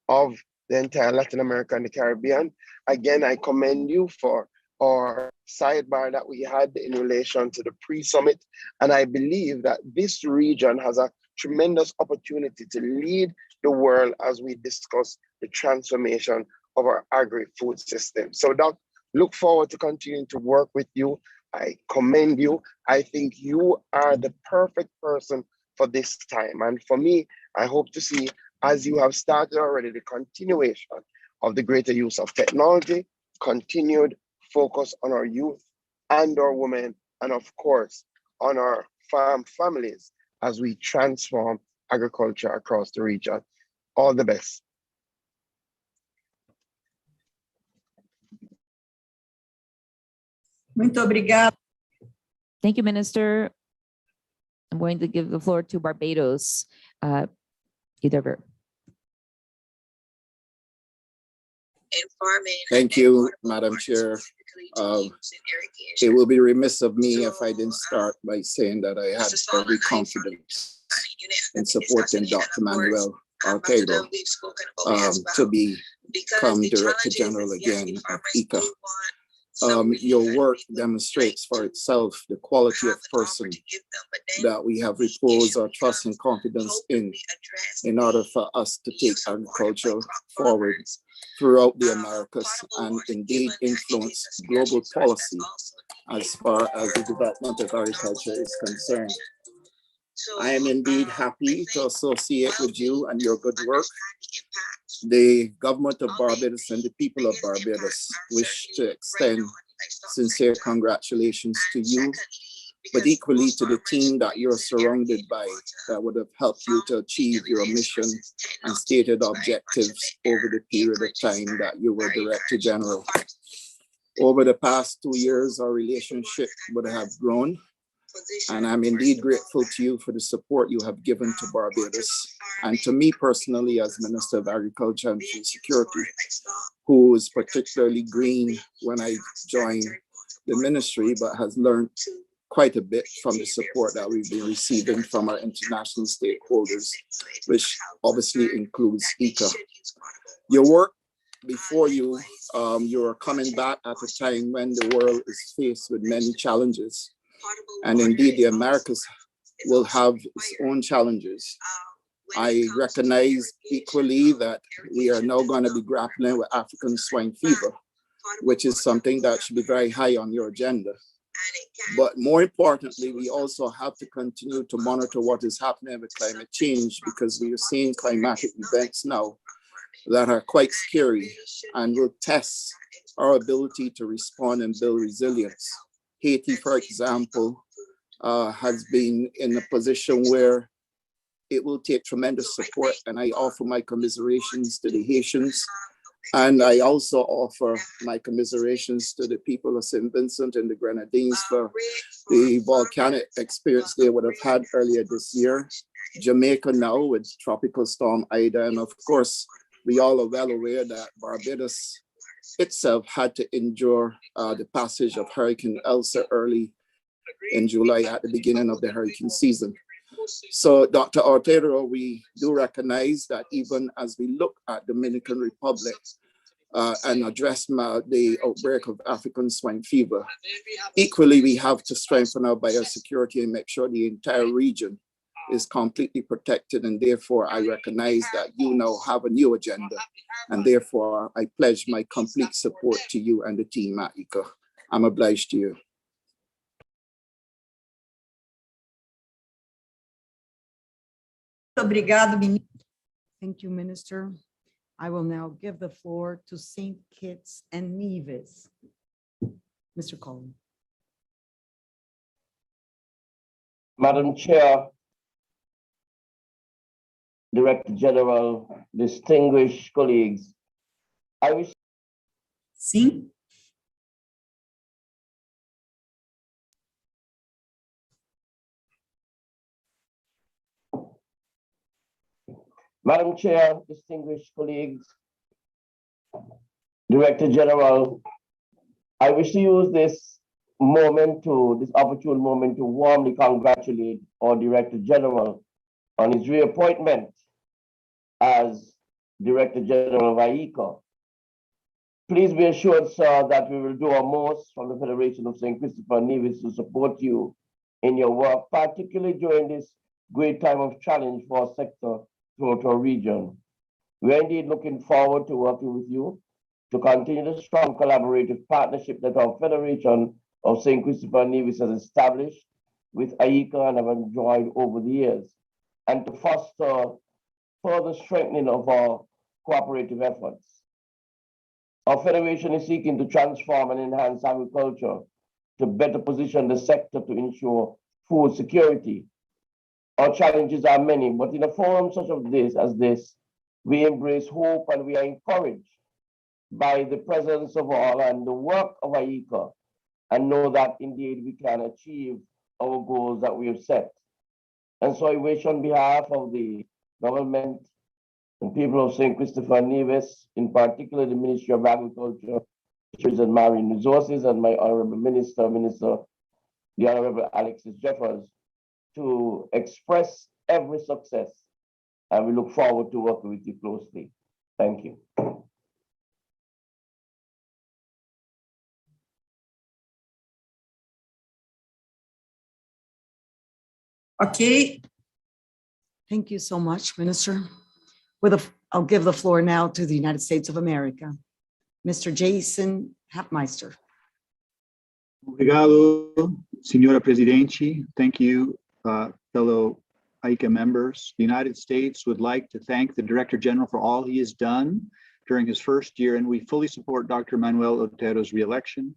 of the entire Latin America and the Caribbean. Again, I commend you for our sidebar that we had in relation to the pre-summit. And I believe that this region has a tremendous opportunity to lead the world as we discuss the transformation of our agri-food system. So Doc, look forward to continuing to work with you. I commend you. I think you are the perfect person for this time. And for me, I hope to see, as you have started already, the continuation of the greater use of technology, continued focus on our youth and our women, and of course, on our farm families as we transform agriculture across the region. All the best. Muito obrigada. Thank you, Minister. I'm going to give the floor to Barbados. Either. Thank you, Madam Chair. It will be remiss of me if I didn't start by saying that I have every confidence in supporting Dr. Manuel Thero to become Director General again of IICA. Your work demonstrates for itself the quality of person that we have reposed our trust and confidence in order for us to take agriculture forward throughout the Americas and indeed influence global policy as far as the development of agriculture is concerned. I am indeed happy to associate with you and your good work. The government of Barbados and the people of Barbados wish to extend sincere congratulations to you, but equally to the team that you're surrounded by that would have helped you to achieve your mission and stated objectives over the period of time that you were Director General. Over the past 2 years, our relationship would have grown, And I'm indeed grateful to you for the support you have given to Barbados and to me personally as Minister of Agriculture and Food Security, who is particularly green when I joined the ministry, but has learned quite a bit from the support that we've been receiving from our international stakeholders, which obviously includes IICA. Your work before you, you're coming back at a time when the world is faced with many challenges. And indeed, the Americas will have its own challenges. I recognize equally that we are now going to be grappling with African swine fever, which is something that should be very high on your agenda. But more importantly, we also have to continue to monitor what is happening with climate change, because we are seeing climatic events now that are quite scary and will test our ability to respond and build resilience. Haiti, for example, has been in a position where it will take tremendous support, and I offer my commiserations to the Haitians. And I also offer my commiserations to the people of St. Vincent and the Grenadines for the volcanic experience they would have had earlier this year. Jamaica now with Tropical Storm Ida. And of course, we all are well aware that Barbados itself had to endure the passage of Hurricane Elsa early in July at the beginning of the hurricane season. So, Dr. Thero, we do recognize that even as we look at Dominican Republic and address the outbreak of African swine fever, equally we have to strengthen our biosecurity and make sure the entire region is completely protected. And therefore, I recognize that you now have a new agenda. And therefore, I pledge my complete support to you and the team at IICA. I'm obliged to you. Thank you, Minister. I will now give the floor to St. Kitts and Nevis. Mr. Collins. Madam Chair, Director General, distinguished colleagues, I wish. Sim. Madam Chair, distinguished colleagues, Director General, I wish to use this opportune moment to warmly congratulate our Director General on his reappointment as Director General of IICA. Please be assured, sir, that we will do our most from the Federation of St. Christopher and Nevis to support you in your work, particularly during this great time of challenge for our sector throughout our region. We're indeed looking forward to working with you to continue the strong collaborative partnership that our Federation of St. Christopher and Nevis has established with IICA and have enjoyed over the years, and to foster further strengthening of our cooperative efforts. Our Federation is seeking to transform and enhance agriculture to better position the sector to ensure food security. Our challenges are many, but in a forum such as this, we embrace hope and we are encouraged by the presence of all and the work of IICA, and know that indeed we can achieve our goals that we have set. And so I wish on behalf of the government and people of St. Christopher and Nevis, in particular the Ministry of Agriculture, Fisheries and Marine Resources, and my Honorable Minister, the Honorable Alexis Jeffers, to express every success. And we look forward to working with you closely. Thank you. Okay. Thank you so much, Minister. I'll give the floor now to the United States of America. Mr. Jason Hapmeister. Obrigado, Senhora Presidente. Thank you, fellow IICA members. The United States would like to thank the Director General for all he has done during his first year, and we fully support Dr. Manuel Otero's re-election.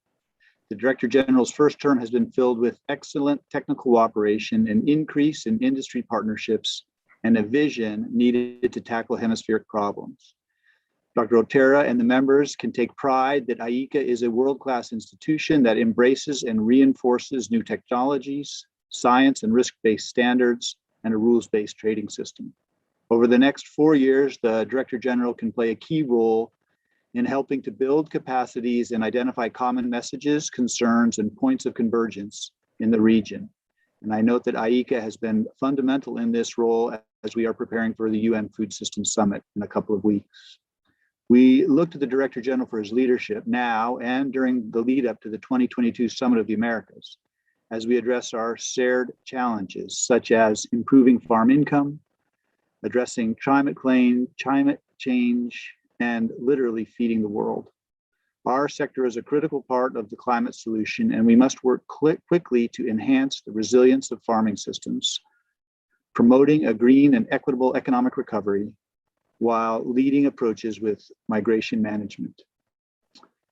The Director General's first term has been filled with excellent technical cooperation, an increase in industry partnerships, and a vision needed to tackle hemispheric problems. Dr. Otero and the members can take pride that IICA is a world-class institution that embraces and reinforces new technologies, science and risk-based standards, and a rules-based trading system. Over the next 4 years, the Director General can play a key role in helping to build capacities and identify common messages, concerns, and points of convergence in the region. And I note that IICA has been fundamental in this role as we are preparing for the UN Food Systems Summit in a couple of weeks. We look to the Director General for his leadership now and during the lead up to the 2022 Summit of the Americas, as we address our shared challenges, such as improving farm income, addressing climate change, and literally feeding the world. Our sector is a critical part of the climate solution, and we must work quickly to enhance the resilience of farming systems, promoting a green and equitable economic recovery, while leading approaches with migration management.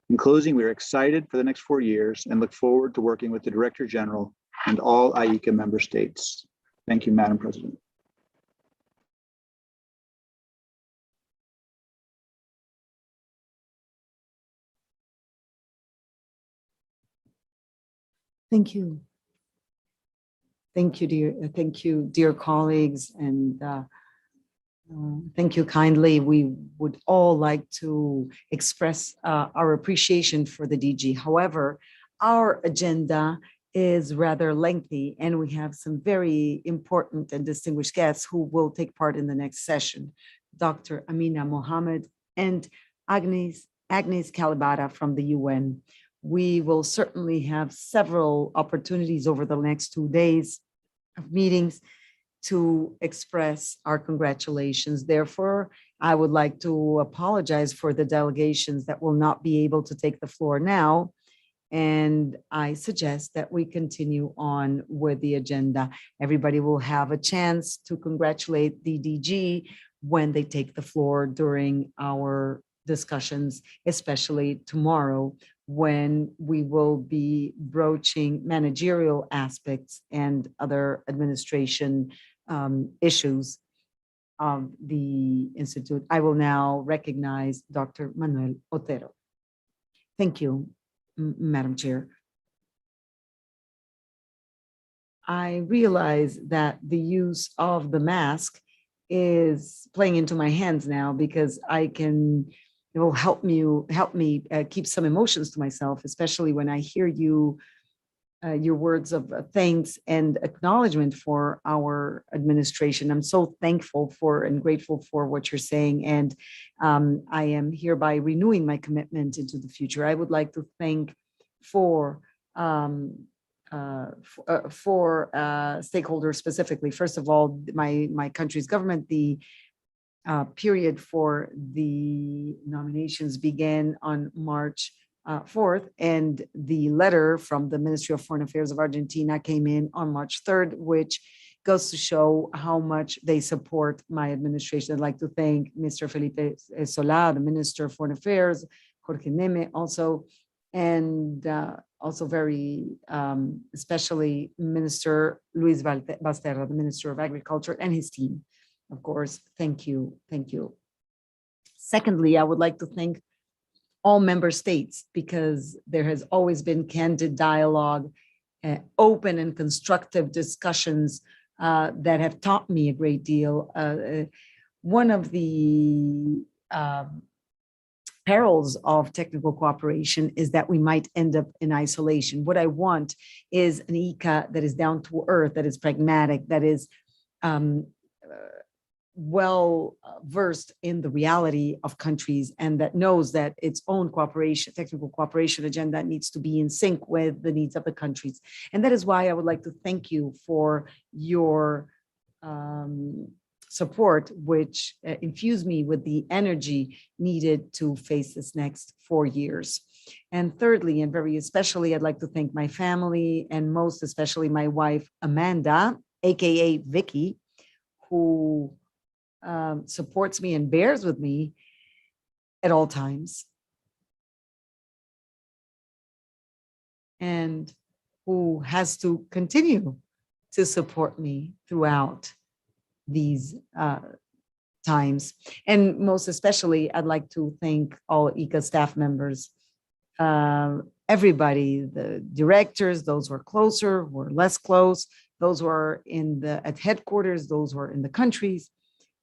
In closing, we're excited for the next 4 years and look forward to working with the Director General and all IICA member states. Thank you, Madam President. Thank you. Thank you, dear colleagues, and thank you kindly. We would all like to express our appreciation for the DG. However, our agenda is rather lengthy, and we have some very important and distinguished guests who will take part in the next session. Dr. Amina Mohammed and Agnes Calibara from the UN. We will certainly have several opportunities over the next 2 days of meetings to express our congratulations. Therefore, I would like to apologize for the delegations that will not be able to take the floor now. And I suggest that we continue on with the agenda. Everybody will have a chance to congratulate the DG when they take the floor during our discussions, especially tomorrow, when we will be broaching managerial aspects and other administration issues of the Institute. I will now recognize Dr. Manuel Otero. Thank you, Madam Chair. I realize that the use of the mask is playing into my hands now because it will help me keep some emotions to myself, especially when I hear your words of thanks and acknowledgement for our administration. I'm so thankful for and grateful for what you're saying, and I am hereby renewing my commitment into the future. I would like to thank for stakeholders specifically. First of all, my country's government. The period for the nominations began on March 4th, and the letter from the Ministry of Foreign Affairs of Argentina came in on March 3rd, which goes to show how much they support my administration. I'd like to thank Mr. Felipe Solá, the Minister of Foreign Affairs, Jorge Neme also, and also very especially Minister Luis Basterra, the Minister of Agriculture, and his team. Of course, thank you, thank you. Secondly, I would like to thank all member states, because there has always been candid dialogue, open and constructive discussions that have taught me a great deal. One of the perils of technical cooperation is that we might end up in isolation. What I want is an IICA that is down to earth, that is pragmatic, that is well versed in the reality of countries, and that knows that its own cooperation, technical cooperation agenda needs to be in sync with the needs of the countries. And that is why I would like to thank you for your support, which infused me with the energy needed to face this next 4 years. And thirdly, and very especially, I'd like to thank my family, and most especially my wife, Amanda, AKA Vicky, who supports me and bears with me at all times, and who has to continue to support me throughout these times. And most especially, I'd like to thank all IICA staff members, everybody, the directors, those who are closer, who are less close, those who are at headquarters, those who are in the countries.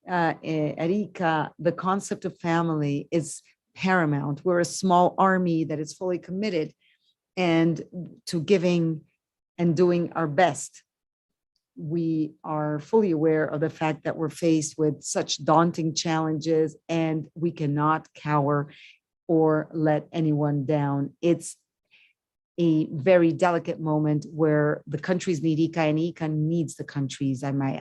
At IICA, the concept of family is paramount. We're a small army that is fully committed and to giving and doing our best. We are fully aware of the fact that we're faced with such daunting challenges and we cannot cower or let anyone down. It's a very delicate moment where the countries need IICA and IICA needs the countries, I might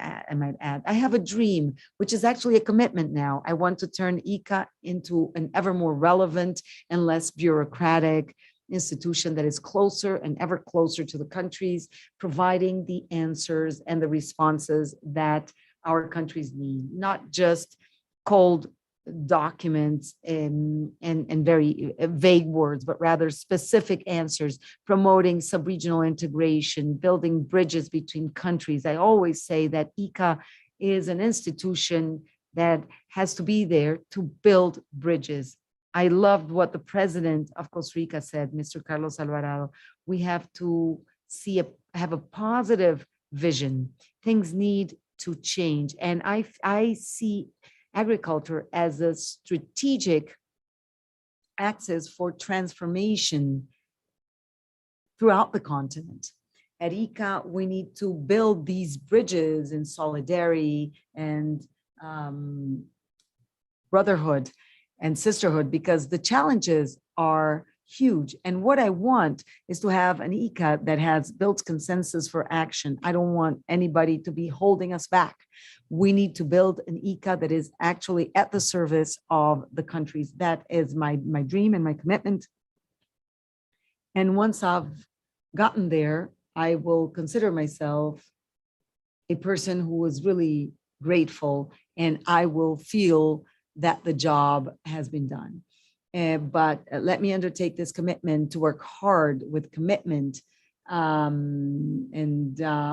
add. I have a dream, which is actually a commitment now. I want to turn IICA into an ever more relevant and less bureaucratic institution that is closer and ever closer to the countries, providing the answers and the responses that our countries need, not just cold documents and very vague words, but rather specific answers, promoting sub-regional integration, building bridges between countries. I always say that IICA is an institution that has to be there to build bridges. I loved what the president of Costa Rica said, Mr. Carlos Alvarado. We have to have a positive vision. Things need to change. And I see agriculture as a strategic axis for transformation throughout the continent. At IICA, we need to build these bridges in solidarity and brotherhood and sisterhood, because the challenges are huge. And what I want is to have an IICA that has built consensus for action. I don't want anybody to be holding us back. We need to build an IICA that is actually at the service of the countries. That is my dream and my commitment. And once I've gotten there, I will consider myself a person who is really grateful, and I will feel that the job has been done. But let me undertake this commitment to work hard with commitment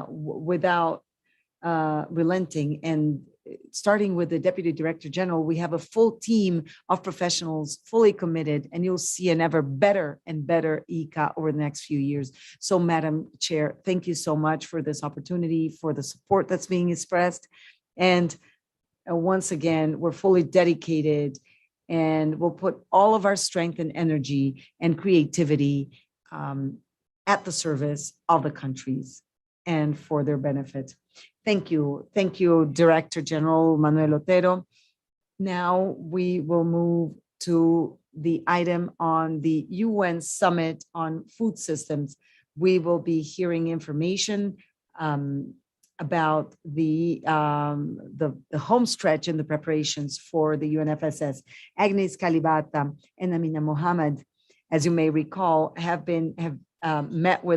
without relenting. And starting with the Deputy Director General, we have a full team of professionals fully committed, and you'll see an ever better and better IICA over the next few years. So, Madam Chair, thank you so much for this opportunity, for the support that's being expressed. And once again, we're fully dedicated, and we'll put all of our strength and energy and creativity at the service of the countries and for their benefit. Thank you. Thank you, Director General Manuel Thero. Now we will move to the item on the UN Summit on Food Systems. We will be hearing information about the home stretch and the preparations for the UNFSS. Agnes Kalibata and Amina Mohammed, as you may recall, have met with